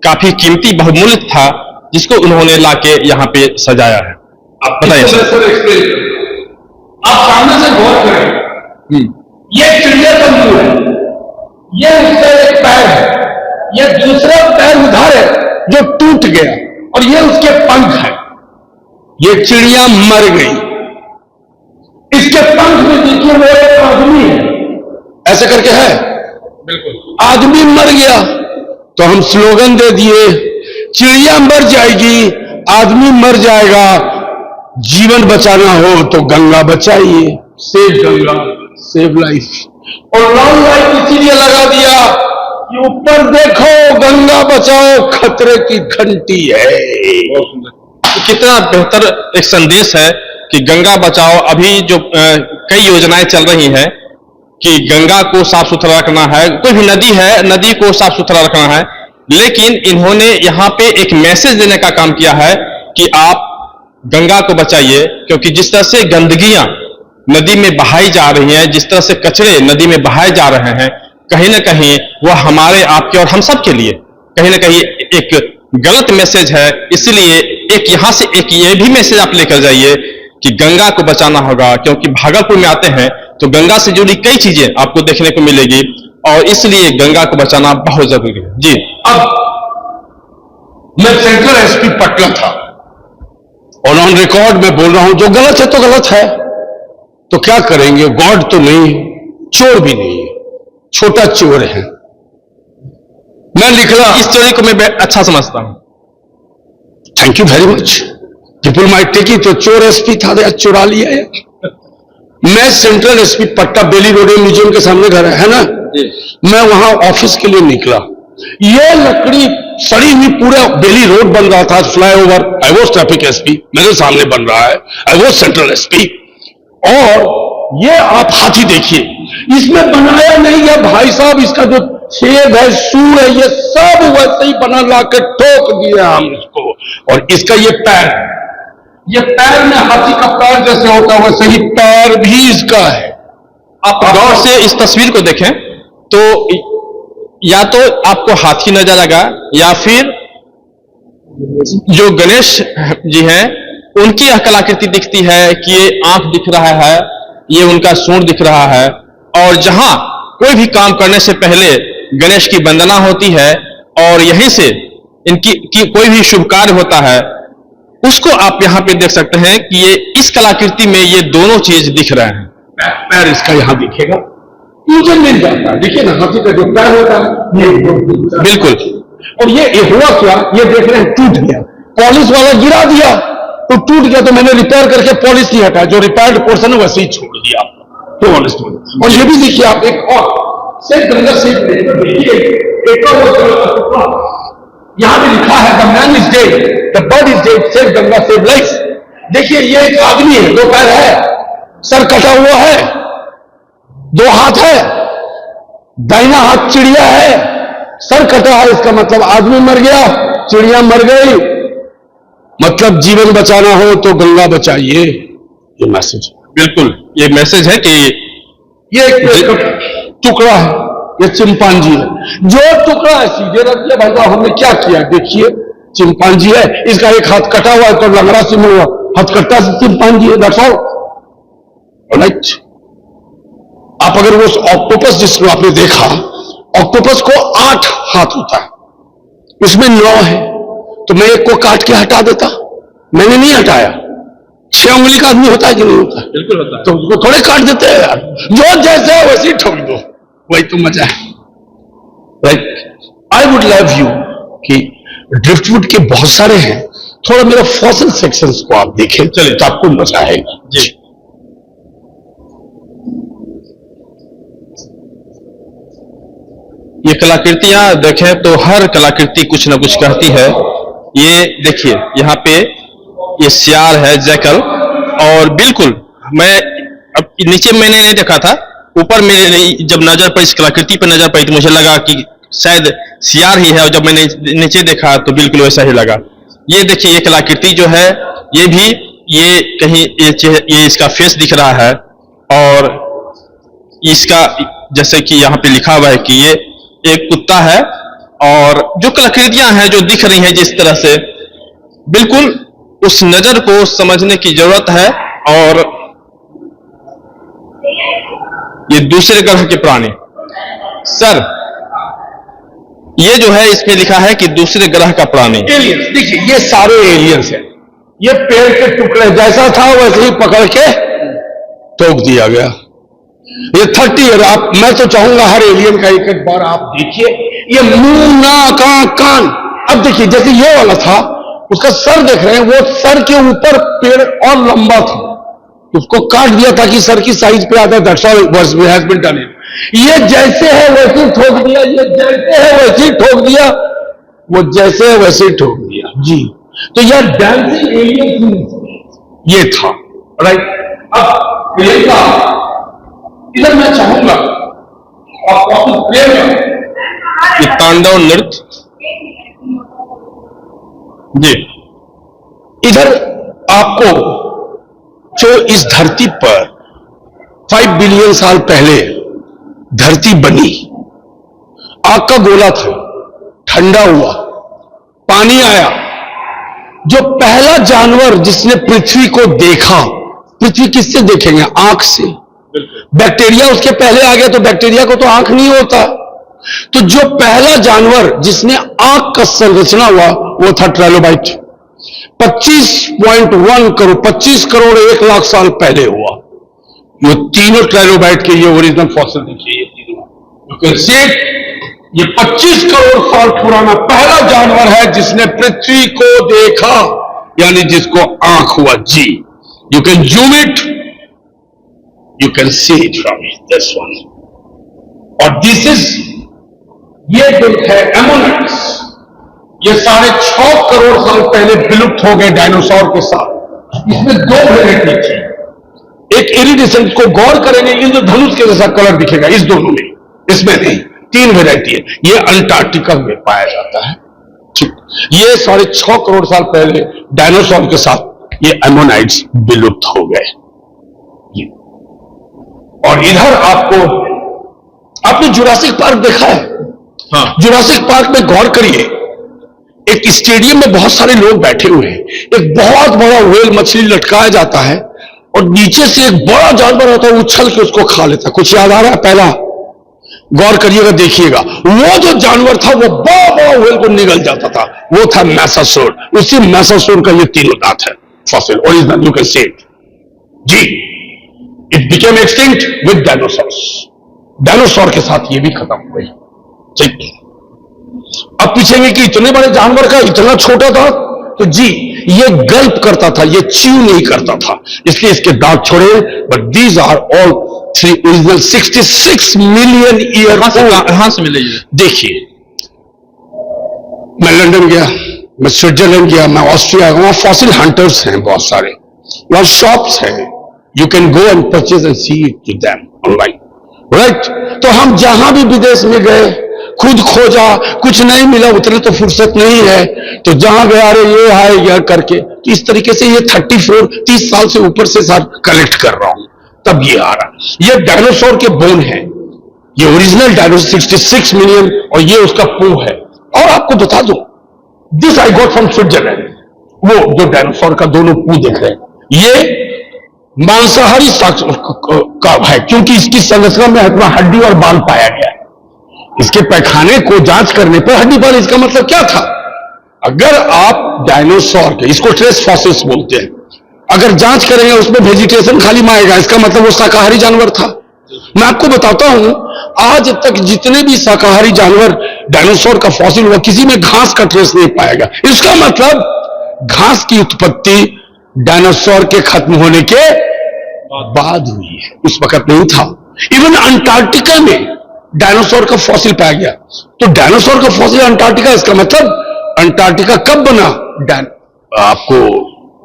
काफी कीमती बहुमूल्य था जिसको उन्होंने लाके यहाँ पे सजाया है। आप बताइए सर। आप सामने से गौर करें, ये चिड़िया का मुंह है, ये उसका एक पैर है, ये दूसरा पैर उधर है जो टूट गया, और ये उसके पंख है। ये चिड़िया मर गई, इसके पंख में देखिए वो एक आदमी है, ऐसे करके है, बिल्कुल आदमी मर गया। तो हम स्लोगन दे दिए, चिड़िया मर जाएगी, आदमी मर जाएगा, जीवन बचाना हो तो गंगा बचाइए, सेव गंगा सेव लाइफ। और लॉन्ग लाइफ इसीलिए लगा दिया कि ऊपर देखो, गंगा बचाओ खतरे की घंटी है। कितना बेहतर एक संदेश है कि गंगा बचाओ। अभी जो कई योजनाएं चल रही हैं कि गंगा को साफ सुथरा रखना है, कोई भी नदी है, नदी को साफ सुथरा रखना है, लेकिन इन्होंने यहाँ पे एक मैसेज देने का काम किया है कि आप गंगा को बचाइए, क्योंकि जिस तरह से गंदगियां नदी में बहाई जा रही हैं, जिस तरह से कचरे नदी में बहाए जा रहे हैं, कहीं ना कहीं वह हमारे आपके और हम सब के लिए कहीं ना कहीं एक गलत मैसेज है। इसलिए एक यहां से एक ये भी मैसेज आप लेकर जाइए कि गंगा को बचाना होगा, क्योंकि भागलपुर में आते हैं तो गंगा से जुड़ी कई चीजें आपको देखने को मिलेगी और इसलिए गंगा को बचाना बहुत जरूरी है। जी, अब मैं सेंट्रल एसपी पटना था और ऑन रिकॉर्ड में बोल रहा हूं, जो गलत है तो गलत है, तो क्या करेंगे? गॉड तो नहीं, चोर भी नहीं है, छोटा चोर है। मैं लिख रहा, इस चोरी को मैं अच्छा समझता हूं। Thank you very much. People might take it, तो चोर एसपी था, चुरा लिया है। मैं सेंट्रल एसपी पट्टा, बेली रोड म्यूजियम के सामने घर है ना, मैं वहां ऑफिस के लिए निकला, ये लकड़ी सड़ी हुई, पूरा बेली रोड बन रहा था, flyover. I was traffic SP, मेरे सामने बन रहा है, आई वॉज सेंट्रल एसपी। और ये आप हाथी देखिए, इसमें बनाया नहीं है भाई साहब, इसका जो छेद है, सूर है, ये सब वैसे ही बना ला के ठोक दिया हम इसको। और इसका ये पैर में हाथी का पैर जैसे होता है वैसे ही पैर भी इसका है। आप गौर से इस तस्वीर को देखें तो या तो आपको हाथी नजर आएगा या फिर जो गणेश जी हैं उनकी यह कलाकृति दिखती है कि ये आंख दिख रहा है, ये उनका सूंड दिख रहा है। और जहां कोई भी काम करने से पहले गणेश की वंदना होती है और यहीं से इनकी कोई भी शुभ कार्य होता है, उसको आप यहां पे देख सकते हैं कि ये इस कलाकृति में ये दोनों चीज दिख रहे हैं। पैर इसका यहां दिखेगा, मुझे मिल जाता है, देखिए ना, हाथी का जो पैर होता है ये बिल्कुल। और ये हुआ क्या, ये देख रहे हैं, टूट गया, पॉलिश वाला गिरा दिया तो टूट गया, तो मैंने रिपेयर करके पॉलिश नहीं हटाया, जो रिपेयर्ड पोर्शन है वैसे ही छोड़ दिया। तो ऑनेस्ट। और ये भी देखिए आप, एक और सेफ गंगा सेफ देखिए, एक और यहां भी लिखा है the man is dead, the bird is dead, save Ganga save life. देखिए ये एक आदमी है, दो पैर है, सर कटा हुआ है, दो हाथ है, दाहिना हाथ चिड़िया है, सर कटा है, इसका मतलब आदमी मर गया, चिड़िया मर गई। मतलब जीवन बचाना हो तो गंगा बचाइए, ये मैसेज। बिल्कुल, ये मैसेज है कि ये एक टुकड़ा है, ये चिंपांजी है, जो टुकड़ा है सीधे रख दिया। भाई साहब हमने क्या किया, देखिए चिंपांजी है, इसका एक हाथ कटा हुआ है तो लंगड़ा से हुआ, हथकट्टा से चिंपांजी है, दैट्स ऑल। राइट। आप अगर वो ऑक्टोपस जिसको आपने देखा, ऑक्टोपस को 8 हाथ होता है, उसमें 9 है, तो मैं एक को काट के हटा देता, मैंने नहीं हटाया। 6 उंगली का आदमी होता है कि नहीं होता? बिल्कुल होता है। तो उसको थोड़े काट देते हैं यार, जो जैसे है वैसे ही ठोक दो, वही तो मजा है। Right. I would love you कि ड्रिफ्टवुड के बहुत सारे हैं, थोड़ा मेरा फॉसिल सेक्शंस को आप देखें, चलिए तो आपको मजा आएगा जी। ये कलाकृतियां देखें तो हर कलाकृति कुछ ना कुछ कहती है। ये देखिए यहाँ पे ये सियार है, जैकल, और बिल्कुल मैं अब नीचे मैंने नहीं देखा था, ऊपर में जब नजर पर इस कलाकृति पर नजर पड़ी तो मुझे लगा कि शायद सियार ही है, और जब मैंने नीचे देखा तो बिल्कुल वैसा ही लगा। ये देखिए ये कलाकृति जो है, ये भी ये कहीं ये इसका फेस दिख रहा है, और इसका जैसे कि यहाँ पे लिखा हुआ है कि ये एक कुत्ता है, और जो कलाकृतियां हैं जो दिख रही हैं जिस तरह से, बिल्कुल उस नजर को समझने की जरूरत है। और ये दूसरे ग्रह के प्राणी, सर ये जो है इसमें लिखा है कि दूसरे ग्रह का प्राणी, एलियंस। देखिए ये सारे एलियंस हैं, ये पेड़ के टुकड़े जैसा था वैसे ही पकड़ के ठोक दिया गया। ये 30 ईयर आप, मैं तो चाहूंगा हर एलियन का एक एक बार आप देखिए, ये मुंह नाक आंख कान। अब देखिए जैसे ये वाला था, उसका सर देख रहे हैं, वो सर के ऊपर पेड़ और लंबा था, उसको काट दिया ताकि सर की साइज पे आता है। That's all what has been done. ये जैसे है वैसे ही ठोक दिया, ये जैसे है वैसे ही ठोक दिया, वो जैसे है वैसे ही ठोक दिया जी। तो यह डांसिंग एलियन ये था। राइट। अब इधर मैं चाहूंगा आप ये तांडव नृत्य जी। इधर आपको जो इस धरती पर 5 बिलियन साल पहले धरती बनी, आग का गोला था, ठंडा हुआ, पानी आया, जो पहला जानवर जिसने पृथ्वी को देखा, पृथ्वी किससे देखेंगे? आंख से। बैक्टीरिया उसके पहले आ गया, तो बैक्टीरिया को तो आंख नहीं होता। तो जो पहला जानवर जिसने आंख का संरचना हुआ वो था ट्राइलोबाइट। 25.1 करोड़ 25 करोड़ 1 लाख साल पहले हुआ। ये तीनों ट्राइलोबाइट के ये ओरिजिनल फॉसिल देखिए, ये तीनों ये 25 करोड़ साल पुराना पहला जानवर है जिसने पृथ्वी को देखा, यानी जिसको आंख हुआ जी। You can zoom it, you can see it from this one. और दिस इज, ये जो है एमोनाइट्स, ये 6.5 करोड़ साल पहले विलुप्त हो गए डायनासोर के साथ। इसमें 2 वेराइटी थी, एक इरिडिसेंट को गौर करेंगे, इंद्रधनुष के जैसा कलर दिखेगा इस दोनों में, इसमें नहीं। 3 वेराइटी है, ये अंटार्कटिका में पाया जाता है। ठीक, ये 6.5 करोड़ साल पहले डायनासोर के साथ ये एमोनाइट्स विलुप्त हो गए। और इधर आपने जुरासिक पार्क देखा है? हाँ। जुरासिक पार्क में गौर करिए, एक स्टेडियम में बहुत सारे लोग बैठे हुए हैं, एक बहुत बड़ा व्हेल मछली लटकाया जाता है, और नीचे से एक बड़ा जानवर होता है, उछल के उसको खा लेता है। कुछ याद आ रहा है? पहला गौर करिएगा, देखिएगा, वो जो जानवर था वो बड़ा बड़ा व्हेल को निगल जाता था, वो था मैसासोर। उसी मैसासोर का ये 3 दांत है, fossil original, you can see it जी। It became extinct with dinosaurs, dinosaur के साथ ये भी खत्म हो गई। ठीक, अब पूछेंगे कि इतने बड़े जानवर का इतना छोटा था, तो जी ये गल्प करता था, ये च्यू नहीं करता था, इसलिए इसके दांत छोड़े। But these are all 3 original 66 million year. कहां से मिले ये? देखिए मैं लंदन गया, मैं स्विट्जरलैंड गया, मैं ऑस्ट्रिया गया, वहां फॉसिल हंटर्स हैं बहुत सारे, वहां शॉप्स हैं, you can go and purchase and see it to them online, right. तो हम जहां भी विदेश में गए, खुद खोजा, कुछ नहीं मिला, उतने तो फुर्सत नहीं है, तो जहां गया अरे ये है यह करके, तो इस तरीके से ये 30 साल से ऊपर से सर कलेक्ट कर रहा हूं, तब ये आ रहा। ये डायनासोर के बोन है, ये ओरिजिनल डायनासोर 66 मिलियन, और ये उसका पू है। और आपको बता दूं, this I got from Switzerland, वो जो डायनासोर का दोनों पू देख रहे हैं, ये मांसाहारी का है, क्योंकि इसकी संरचना में इतना हड्डी और बाल पाया गया है। इसके पैखाने को जांच करने पर हड्डी बाल, इसका मतलब क्या था? अगर आप डायनासोर के, इसको ट्रेस फॉसिल्स बोलते हैं, अगर जांच करेंगे उसमें वेजिटेशन खाली में आएगा, इसका मतलब वो शाकाहारी जानवर था। मैं आपको बताता हूं, आज तक जितने भी शाकाहारी जानवर डायनासोर का फॉसिल हुआ, किसी में घास का ट्रेस नहीं पाएगा। इसका मतलब घास की उत्पत्ति डायनासोर के खत्म होने के बाद हुई है, उस वक्त नहीं था। इवन अंटार्कटिका में डायनासोर का फॉसिल पाया गया, तो डायनासोर का फॉसिल अंटार्कटिका, इसका मतलब अंटार्कटिका कब बना? आपको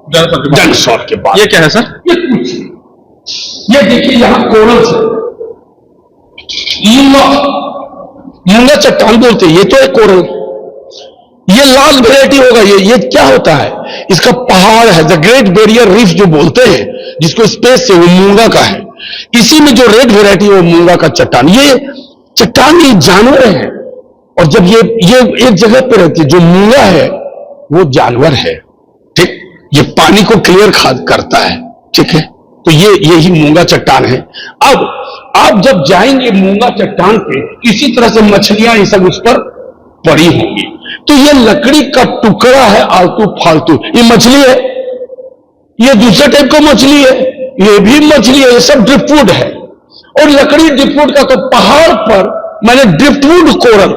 डायनासोर के बाद। ये क्या है सर? ये देखिए यहां कोरल्स है, मूंगा चट्टान बोलते हैं, ये तो है कोरल। ये लाल वेराइटी होगा, ये क्या होता है? इसका पहाड़ है, द ग्रेट बैरियर रीफ जो बोलते हैं, जिसको स्पेस से, वो मूंगा का है। इसी में जो रेड वेराइटी है वो मूंगा का चट्टान। ये चट्टान ये जानवर है, और जब ये एक जगह पे रहती है, जो मूंगा है वो जानवर है, ठीक। ये पानी को क्लियर करता है, ठीक है। तो यही मूंगा चट्टान है। अब आप जब जाएंगे मूंगा चट्टान पे, इसी तरह से मछलियां ये सब उस पर पड़ी होंगी। तो ये लकड़ी का टुकड़ा है, आलतू फालतू। ये मछली है, ये दूसरे टाइप का मछली है, ये भी मछली है, ये सब ड्रिफ्टवुड है। और लकड़ी ड्रिफ्टवुड का, तो पहाड़ पर मैंने ड्रिफ्टवुड कोरल,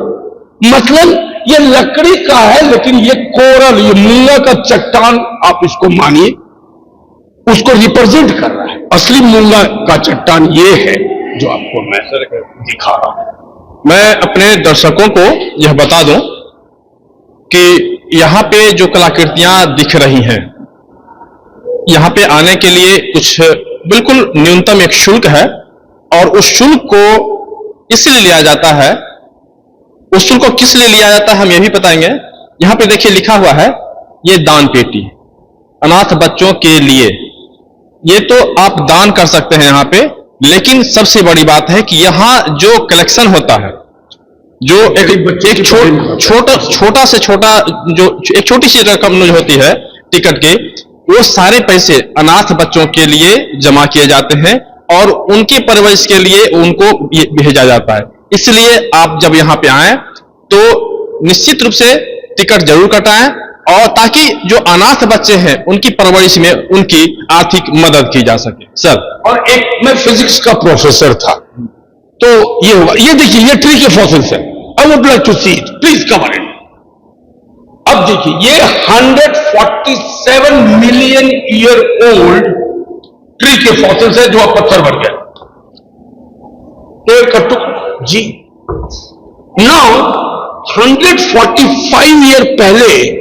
मतलब ये लकड़ी का है, लेकिन ये कोरल, ये मूंगा का चट्टान, आप इसको मानिए, उसको रिप्रेजेंट कर रहा है। असली मूंगा का चट्टान ये है जो आपको मैं दिखा रहा हूं। मैं अपने दर्शकों को यह बता दूं कि यहां पे जो कलाकृतियां दिख रही हैं, यहां पे आने के लिए कुछ बिल्कुल न्यूनतम एक शुल्क है, और उस शुल्क को इसलिए लिया जाता है, उस शुल्क को किस लिए लिया जाता है हम यह भी बताएंगे। यहां पे देखिए लिखा हुआ है, ये दान पेटी, अनाथ बच्चों के लिए। ये तो आप दान कर सकते हैं यहां पे, लेकिन सबसे बड़ी बात है कि यहां जो कलेक्शन होता है, जो एक छोटा से छोटा, जो एक छोटी सी रकम जो होती है टिकट के, वो सारे पैसे अनाथ बच्चों के लिए जमा किए जाते हैं, और उनकी परवरिश के लिए उनको भेजा जाता है। इसलिए आप जब यहां पे आए तो निश्चित रूप से टिकट जरूर कटाएं, और ताकि जो अनाथ बच्चे हैं उनकी परवरिश में उनकी आर्थिक मदद की जा सके। सर, और एक मैं फिजिक्स का प्रोफेसर था, तो ये हुआ, ये देखिए ये ट्री के फॉसिल्स है। I would like to see it, please cover it. अब देखिए ये 147 मिलियन ईयर ओल्ड ट्री के फॉसिल्स है, जो अब पत्थर बन गया, पेड़ का टुकड़ा जी। नाउ 145 ईयर पहले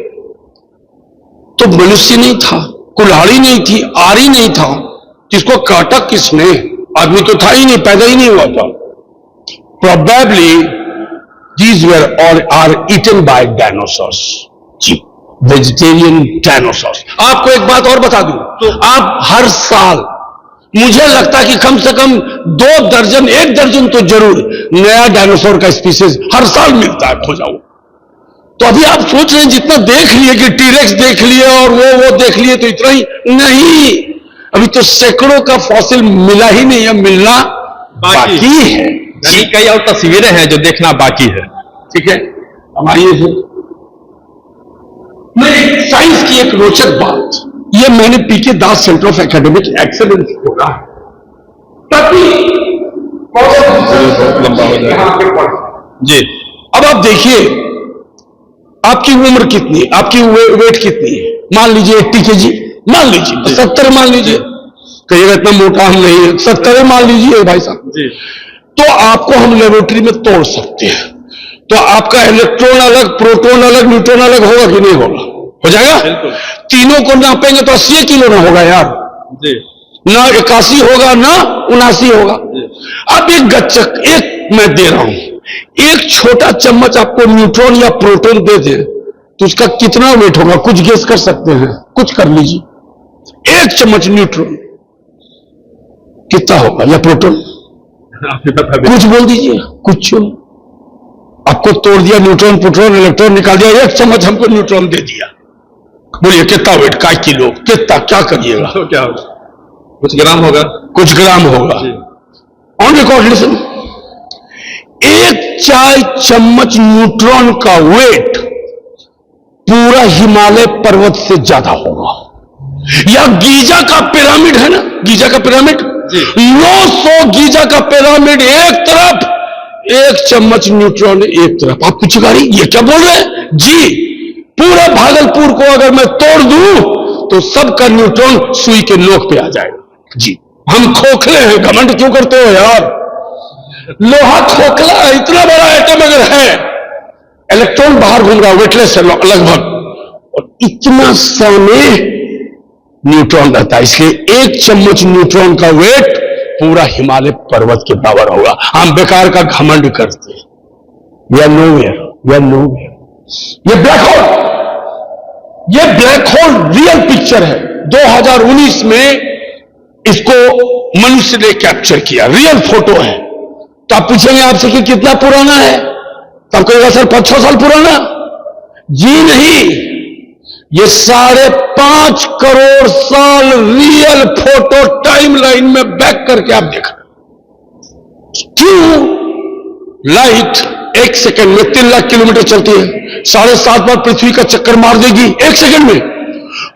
तो मनुष्य नहीं था, कुल्हाड़ी नहीं थी, आरी नहीं था, जिसको काटा किसने? आदमी तो था ही नहीं, पैदा ही नहीं हुआ था। Probably these were all are eaten by dinosaurs जी, वेजिटेरियन डायनासोर्स। आपको एक बात और बता दूं, तो आप हर साल, मुझे लगता है कि कम से कम 2 दर्जन, 1 दर्जन तो जरूर नया डायनासोर का स्पीसीज हर साल मिलता है खोजा हुआ। तो अभी आप सोच रहे हैं जितना देख लिए कि टीरेक्स देख लिए और वो देख लिए, तो इतना ही नहीं, अभी तो सैकड़ों का फॉसिल मिला ही नहीं है, मिलना बाकी है। कई और तस्वीरें हैं जो देखना बाकी है। ठीक है, हमारी साइंस की एक रोचक बात, ये मैंने पीके दास सेंटर ऑफ एकेडमिक एक्सेलेंस खोला है, ताकि लंबा हो जाए जी। अब आप देखिए, आपकी उम्र कितनी, आपकी वेट कितनी है? मान लीजिए 80 केजी, मान लीजिए 70 मान लीजिए, कहिएगा इतना मोटा हम नहीं है, 70 मान लीजिए भाई साहब जी। तो आपको हम लेबोरेटरी में तोड़ सकते हैं, तो आपका इलेक्ट्रॉन अलग, प्रोटॉन अलग, न्यूट्रॉन अलग होगा कि नहीं होगा? हो जाएगा। तीनों को नापेंगे तो 80 किलो ना होगा यार जी, ना 81 होगा ना 79 होगा। अब एक गच्चक, एक मैं दे रहा हूं, एक छोटा चम्मच आपको न्यूट्रॉन या प्रोटॉन दे दे तो उसका कितना वेट होगा? कुछ गेस कर सकते हैं? कुछ कर लीजिए। एक चम्मच न्यूट्रॉन कितना होगा या प्रोटॉन? कुछ बोल दीजिए। कुछ आपको तोड़ दिया, न्यूट्रॉन प्रोटॉन इलेक्ट्रॉन निकाल दिया, एक चम्मच हमको न्यूट्रॉन दे दिया, बोलिए कितना वेट? काय किलो? कितना? क्या करिएगा? तो क्या होगा? कुछ ग्राम होगा। कुछ ग्राम होगा। ऑन रिकॉर्ड लिसन, एक चाय चम्मच न्यूट्रॉन का वेट पूरा हिमालय पर्वत से ज्यादा होगा। या गीजा का पिरामिड है ना, गीजा का पिरामिड, 900 गीजा का पिरामिड एक तरफ, एक चम्मच न्यूट्रॉन एक तरफ। आप पूछेगा ये क्या बोल रहे हैं? जी, पूरा भागलपुर को अगर मैं तोड़ दूं तो सबका न्यूट्रॉन सुई के नोक पे आ जाएगा। जी, हम खोखले हैं, घमंड क्यों करते हो यार? लोहा खोखला है, इतना बड़ा एटम अगर है, इलेक्ट्रॉन बाहर घूम रहा, वेटलेस है लगभग, और इतना सा में न्यूट्रॉन रहता है, इसलिए एक चम्मच न्यूट्रॉन का वेट पूरा हिमालय पर्वत के बराबर होगा। हम बेकार का घमंड करते हैं। We are nowhere, we are nowhere. ये ब्लैक होल, ये ब्लैक होल रियल पिक्चर है। 2019 में इसको मनुष्य ने कैप्चर किया, रियल फोटो है। तो आप पूछेंगे आपसे कि कितना पुराना है, तो आप कहेगा सर 5-6 साल पुराना। जी नहीं, ये 5.5 करोड़ साल रियल फोटो टाइमलाइन में बैक करके आप देख रहे हो। क्यों? लाइट 1 सेकंड में 3 लाख किलोमीटर चलती है, 7.5 बार पृथ्वी का चक्कर मार देगी 1 सेकंड में।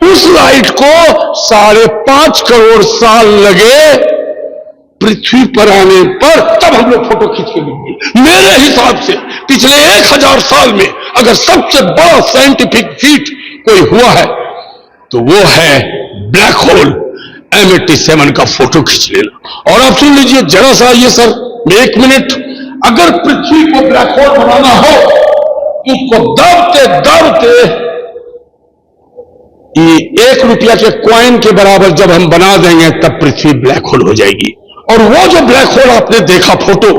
उस लाइट को 5.5 करोड़ साल लगे पृथ्वी पर आने पर, तब हम लोग फोटो खींच के लेंगे। मेरे हिसाब से पिछले 1000 साल में अगर सबसे बड़ा साइंटिफिक फीट कोई हुआ है तो वो है ब्लैक होल M87 का फोटो खींच लेना। और आप सुन लीजिए जरा सा ये सर, 1 मिनट, अगर पृथ्वी को ब्लैक होल बनाना हो तो उसको दबते दबते ये 1 रुपया के कॉइन के बराबर जब हम बना देंगे तब पृथ्वी ब्लैक होल हो जाएगी। और वो जो ब्लैक होल आपने देखा फोटो,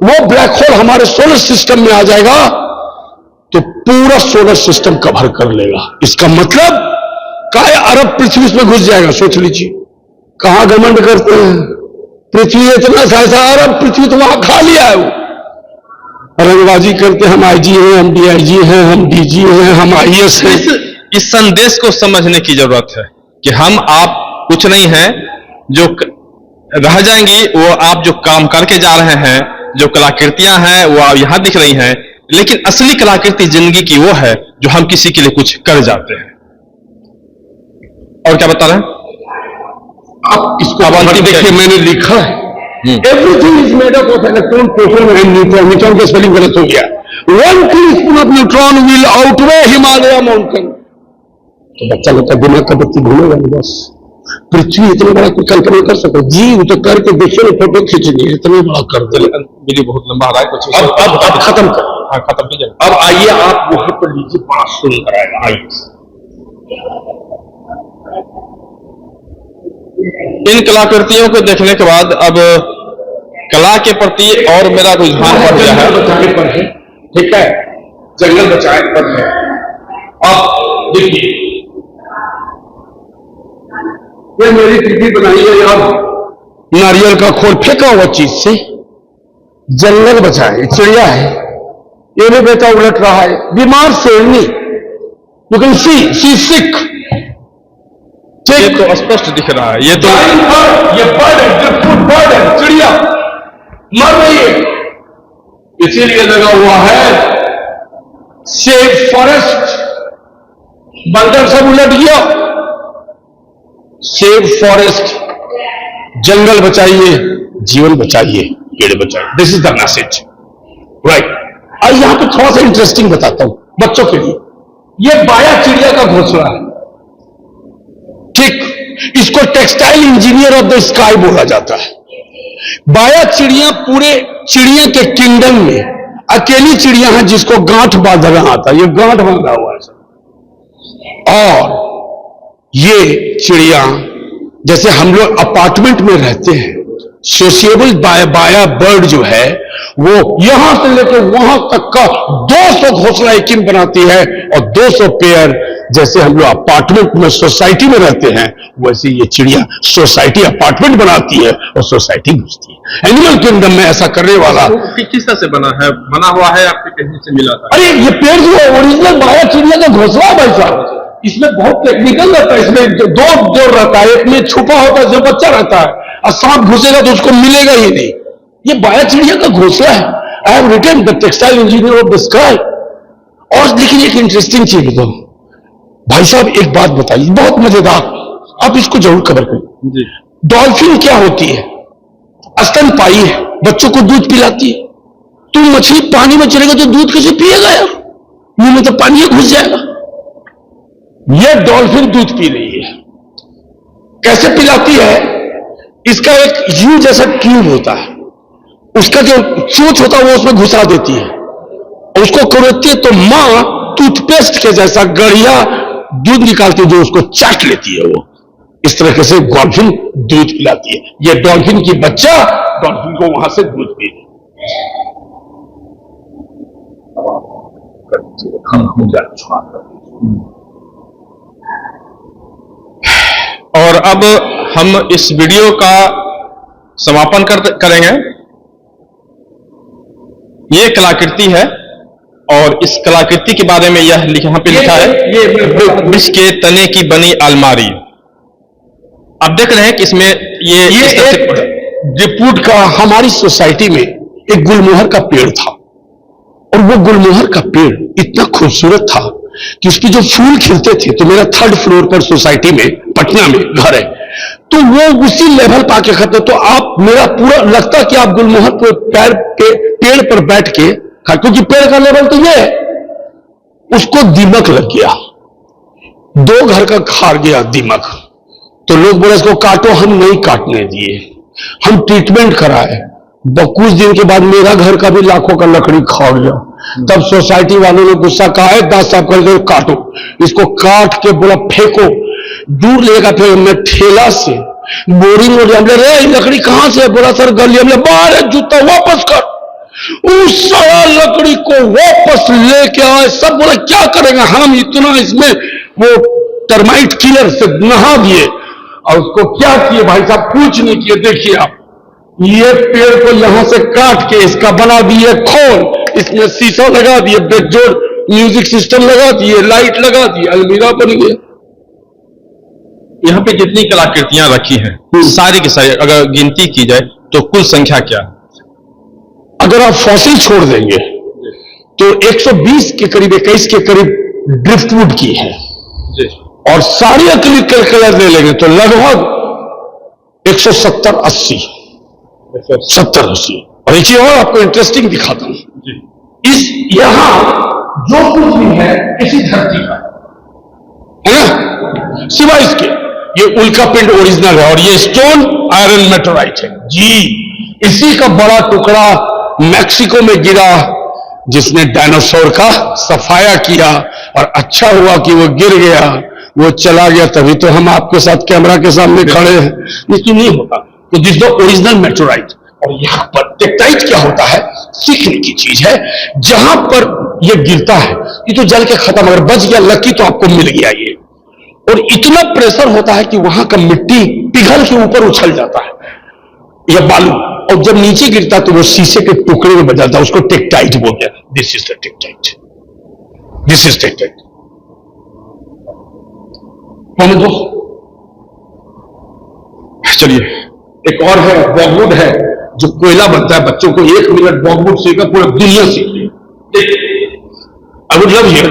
वो ब्लैक होल हमारे सोलर सिस्टम में आ जाएगा तो पूरा सोलर सिस्टम कवर कर लेगा। इसका मतलब काय अरब पृथ्वी में घुस जाएगा। सोच लीजिए, कहां घमंड करते हैं, पृथ्वी इतना सा अरब पृथ्वी तो वहां खा लिया है। वो रंगबाजी करते हैं, हम IG हैं, हम DIG हैं, हम DG हैं, हम IS हैं। इस संदेश को समझने की जरूरत है कि हम आप कुछ नहीं हैं, जो रह जाएंगी वो आप जो काम करके जा रहे हैं, जो कलाकृतियां हैं वो यहां दिख रही हैं, लेकिन असली कलाकृति जिंदगी की वो है जो हम किसी के लिए कुछ कर जाते हैं। और क्या बता रहे हैं आप? इसको अब देखिए, मैंने लिखा है everything is made up of electron, proton and neutron. Neutron का स्पेलिंग गलत हो गया। 1 teaspoon of neutron will outweigh Himalaya mountain. तो बच्चा लोग का दिमाग का बत्ती घूमेगा नहीं। बस पृथ्वी इतना बड़ा कोई कल्पना कर सकते? जी, वो तो करके देखिए, फोटो खींचनी है, इतना बड़ा कर दे। वीडियो बहुत लंबा आ रहा है कुछ। अब खत्म कर। हाँ, खत्म कीजिए। अब आइए आप वहां पर लीजिए, बड़ा सुंदर आएगा। आइए, इन कलाकृतियों को देखने के बाद अब कला के प्रति और मेरा रुझान बढ़ गया है। बचाने पर है, ठीक है, जंगल बचाए पर है। अब देखिए, ये मेरी कृति बनाई है यार, नारियल का खोल फेंका हुआ चीज से जंगल बचाए। चिड़िया है, ये भी बेटा उलट रहा है, बीमार शेरनी, यू कैन सी सिक। ये तो स्पष्ट दिख रहा है। ये तो ये बर्ड है, ड्रिफ्टवुड बर्ड है, चिड़िया मर रही है, इसीलिए लगा हुआ है सेव फॉरेस्ट। बंदर सब उलट गया। सेव फॉरेस्ट, जंगल बचाइए, जीवन बचाइए, पेड़ बचाइए। This is the message, right. और यहां पे थोड़ा सा इंटरेस्टिंग बताता हूं बच्चों के लिए। ये बाया चिड़िया का घोंसला है, ठीक। इसको textile engineer of the sky बोला जाता है। बाया चिड़िया पूरे चिड़िया के किंगडम में अकेली चिड़िया है जिसको गांठ बांधना आता है, ये गांठ बांधा हुआ है सब। और ये चिड़िया जैसे हम लोग अपार्टमेंट में रहते हैं, सोशिएबल बाया बर्ड जो है वो यहां से लेकर वहां तक का 200 घोंसला एक ही बनाती है, और 200 पेयर जैसे हम लोग अपार्टमेंट में सोसाइटी में रहते हैं वैसे ये चिड़िया सोसाइटी अपार्टमेंट बनाती है और सोसाइटी घुसती है। एनिमल किंगडम में ऐसा करने वाला किस तरह से बना हुआ है, आपके कहीं से मिला था? अरे ये पेड़ जो है ओरिजिनल बाया चिड़िया का घोंसला है भाई साहब, इसमें बहुत टेक्निकल रहता है, इसमें दो जोड़ रहता है, एक में छुपा होता है जो बच्चा रहता है, और सांप घुसेगा तो उसको मिलेगा ही नहीं। ये बाया चिड़िया का घोंसला है। I have written the textile engineer of the sky. और लेकिन एक इंटरेस्टिंग चीज बताओ भाई साहब, एक बात बताइए बहुत मजेदार, आप इसको जरूर कवर करिए। डॉल्फिन क्या होती है? स्तनपायी है, बच्चों को दूध पिलाती है। तो मछली पानी में चलेगा तो दूध कैसे पिएगा यार, मुंह में तो पानी घुस जाएगा। यह डॉल्फिन दूध पी रही है, कैसे पिलाती है? इसका एक यू जैसा ट्यूब होता है, उसका जो चोंच होता है वो उसमें घुसा देती है, उसको करोड़ती है तो मां टूथपेस्ट के जैसा गढ़िया दूध निकालती है जो उसको चाट लेती है। वो इस तरह से डॉल्फिन दूध पिलाती है। ये डॉल्फिन की बच्चा डॉल्फिन को वहां से दूध पी और अब हम इस वीडियो का समापन करेंगे। ये कलाकृति है और इस कलाकृति के बारे में यह यहाँ पे लिखा है, वृक्ष के तने की बनी अलमारी। आप देख रहे हैं कि इसमें ये ड्रिपवुड का हमारी सोसाइटी में एक गुलमोहर का पेड़ था, और वो गुलमोहर का पेड़ इतना खूबसूरत था कि उसके जो फूल खिलते थे, तो मेरा 3rd फ्लोर पर सोसाइटी में पटना में घर है, तो वो उसी लेवल पर आके खत्म। तो आप मेरा पूरा लगता कि आप गुलमोहर पेड़ पर बैठ के, क्योंकि पेड़ का लेवल तो ये है, उसको दीमक लग गया, 2 घर का खार गया दीमक। तो लोग बोले इसको काटो, हम नहीं काटने दिए, हम ट्रीटमेंट कराए। कुछ दिन के बाद मेरा घर का भी लाखों का लकड़ी खा गया। तब सोसाइटी वालों ने गुस्सा कहा है, दांत साफ कर दो, काटो इसको, काट के बोला फेंको, दूर लेगा। फिर मैं ठेला से बोरिंग हो गया, रे लकड़ी कहां से? बोला सर गली। हमने बाहर है, जूता वापस कर। उस सारा लकड़ी को वापस लेके आए, सब बोला क्या करेंगे हम इतना, इसमें वो टर्माइट किलर से नहा दिए और उसको क्या किए भाई साहब, कुछ नहीं किए। देखिए आप, ये पेड़ को यहां से काट के इसका बना दिए खोल, इसमें शीशा लगा दिए, बेकजोड़ म्यूजिक सिस्टम लगा दिए, लाइट लगा दिए, अलमीरा बन गया। यहाँ पे जितनी कलाकृतियां रखी हैं सारी की सारी अगर गिनती की जाए तो कुल संख्या क्या? अगर आप फॉसिल छोड़ देंगे तो 120 के करीब, 21 के करीब ड्रिफ्टवुड की है, और सारी एक्रिलिक कलर ले लेंगे तो लगभग 170-80। और एक चीज और आपको इंटरेस्टिंग दिखाता हूं, इस यहां जो कुछ भी है इसी धरती का है ना, सिवाय इसके ये उल्का पिंड ओरिजिनल है, और ये स्टोन आयरन मेटोराइट है जी। इसी का बड़ा टुकड़ा मैक्सिको में गिरा, जिसने डायनासोर का सफाया किया, और अच्छा हुआ कि वो गिर गया, वो चला गया, तभी तो हम आपके साथ कैमरा के सामने खड़े हैं, नहीं होता। तो दिस द ओरिजिनल मेटोराइट। और यहां पर टेक्टाइट क्या होता है, सीखने की चीज है। जहां पर ये गिरता है ये तो जल के खत्म, अगर बच गया लकी तो आपको मिल गया ये। और इतना प्रेशर होता है कि वहां का मिट्टी पिघल के ऊपर उछल जाता है, या बालू, और जब नीचे गिरता तो वो शीशे के टुकड़े में बदलता है, उसको टेक्टाइट बोलते हैं। This is the tektite, this is tektite. चलिए एक और है, बॉगवुड है, जो कोयला बनता है। बच्चों को 1 मिनट बॉगवुड सीखा, पूरी दुनिया सीख ली। I would love here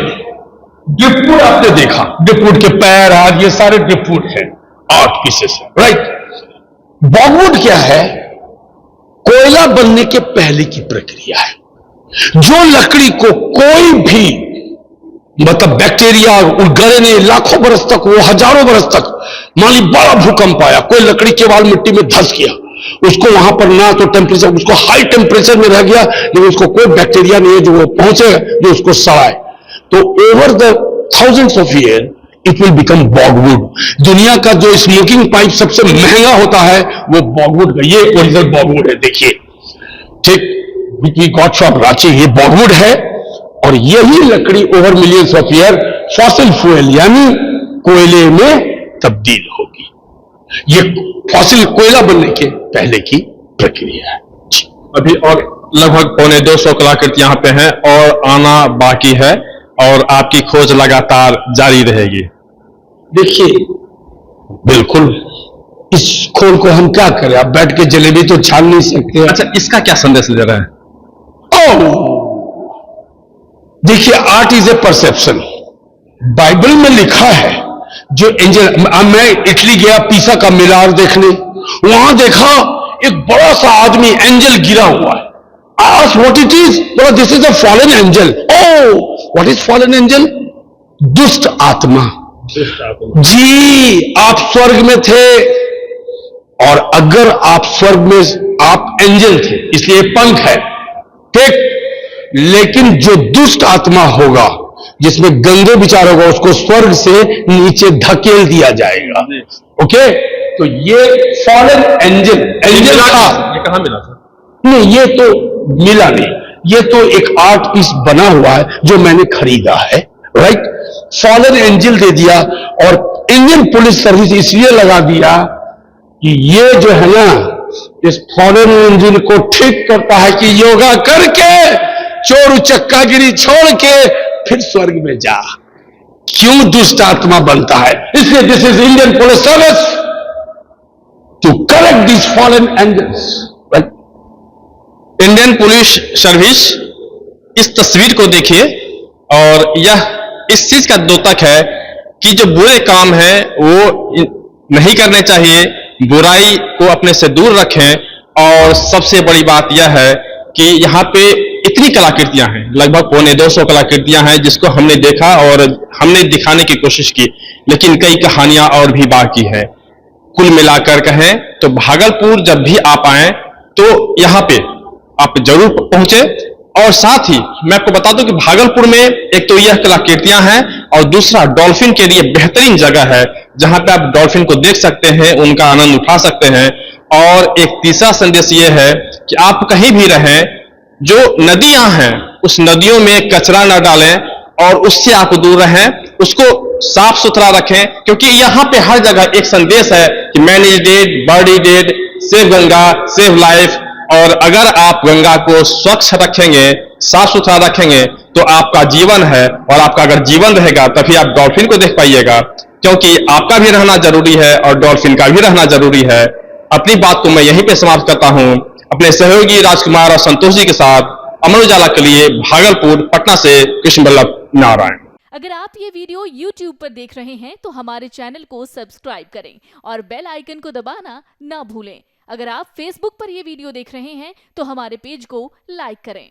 driftwood. आपने देखा ड्रिपवुड के पैर, हाथ, ये सारे ड्रिपवुड है, आर्ट पीसेस है, राइट। बॉगवुड क्या है? कोयला बनने के पहले की प्रक्रिया है। जो लकड़ी को कोई भी मतलब बैक्टीरिया गले ने लाखों बरस तक, वो हजारों बरस तक, मान ली बड़ा भूकंप आया, कोई लकड़ी के बाल मिट्टी में धंस गया, उसको वहां पर ना तो टेम्परेचर, उसको हाई टेम्परेचर में रह गया, लेकिन उसको कोई बैक्टीरिया नहीं है जो वो पहुंचे जो उसको सड़ाए। तो over the thousands of year it will become bogwood. दुनिया का जो स्मोकिंग पाइप सबसे महंगा होता है वो बॉगवुड का, ये ओरिजिनल बॉगवुड है, देखिए, ठीक, which we got from Ranchi, ये बॉगवुड है। और यही लकड़ी over millions of year fossil fuel यानी कोयले में तब्दील होगी। ये फॉसिल कोयला बनने के पहले की प्रक्रिया है। अभी और लगभग 225 कलाकृति यहाँ पे हैं और आना बाकी है, और आपकी खोज लगातार जारी रहेगी। देखिए, बिल्कुल, इस खोल को हम क्या करें, आप बैठ के जलेबी तो छान नहीं सकते। अच्छा, इसका क्या संदेश दे रहे हैं? देखिए, art is a perception. Bible में लिखा है जो एंजल, मैं इटली गया पिसा का मीनार देखने, वहां देखा एक बड़ा सा आदमी एंजल गिरा हुआ है। आस्क व्हाट इट इज, बोला this is a fallen angel. Oh, what is fallen angel? दुष्ट आत्मा। जी, आप स्वर्ग में थे, और अगर आप स्वर्ग में, आप एंजल थे इसलिए पंख है, ठीक, लेकिन जो दुष्ट आत्मा होगा जिसमें गंदे विचार होगा उसको स्वर्ग से नीचे धकेल दिया जाएगा। ओके, तो ये फॉलन एंजल, एंजल था। ये कहां मिला था? नहीं, ये तो मिला नहीं, ये तो एक आर्ट पीस बना हुआ है जो मैंने खरीदा है, राइट। फॉलन एंजल दे दिया, और इंडियन पुलिस सर्विस इसलिए लगा दिया कि ये जो है ना, इस फॉलन एंजल को ठीक करता है कि योगा करके चोर चक्कागिरी छोड़ के फिर स्वर्ग में जा। क्यों दुष्ट आत्मा बनता है? इसलिए this is Indian police service to correct this fallen angels. Indian police service इस तस्वीर को देखिए, और यह इस चीज का द्योतक है कि जो बुरे काम है वो नहीं करने चाहिए, बुराई को अपने से दूर रखें। और सबसे बड़ी बात यह है कि यहाँ पे इतनी कलाकृतियां हैं, लगभग 225 कलाकृतियां हैं जिसको हमने देखा और हमने दिखाने की कोशिश की, लेकिन कई कहानियां और भी बाकी है। कुल मिलाकर कहें तो भागलपुर जब भी आप आए तो यहाँ पे आप जरूर पहुंचे। और साथ ही मैं आपको बता दूं कि भागलपुर में एक तो यह कलाकृतियां हैं, और दूसरा डॉल्फिन के लिए बेहतरीन जगह है जहां पे आप डॉल्फिन को देख सकते हैं, उनका आनंद उठा सकते हैं। और एक तीसरा संदेश यह है कि आप कहीं भी रहें, जो नदियां हैं उस नदियों में कचरा न डालें और उससे आप दूर रहें, उसको साफ सुथरा रखें, क्योंकि यहाँ पे हर जगह एक संदेश है कि man is dead, bird is dead, save Ganga, save life. और अगर आप गंगा को स्वच्छ रखेंगे, साफ सुथरा रखेंगे, तो आपका जीवन है, और आपका अगर जीवन रहेगा तभी आप डॉल्फिन को देख पाइएगा, क्योंकि आपका भी रहना जरूरी है और डॉल्फिन का भी रहना जरूरी है। अपनी बात को मैं यहीं पे समाप्त करता हूं, अपने सहयोगी राजकुमार और संतोष जी के साथ। अमर उजाला के लिए भागलपुर, पटना से कृष्ण वल्लभ नारायण। अगर आप ये वीडियो YouTube पर देख रहे हैं तो हमारे चैनल को सब्सक्राइब करें और बेल आइकन को दबाना ना भूलें। अगर आप Facebook पर ये वीडियो देख रहे हैं तो हमारे पेज को लाइक करें।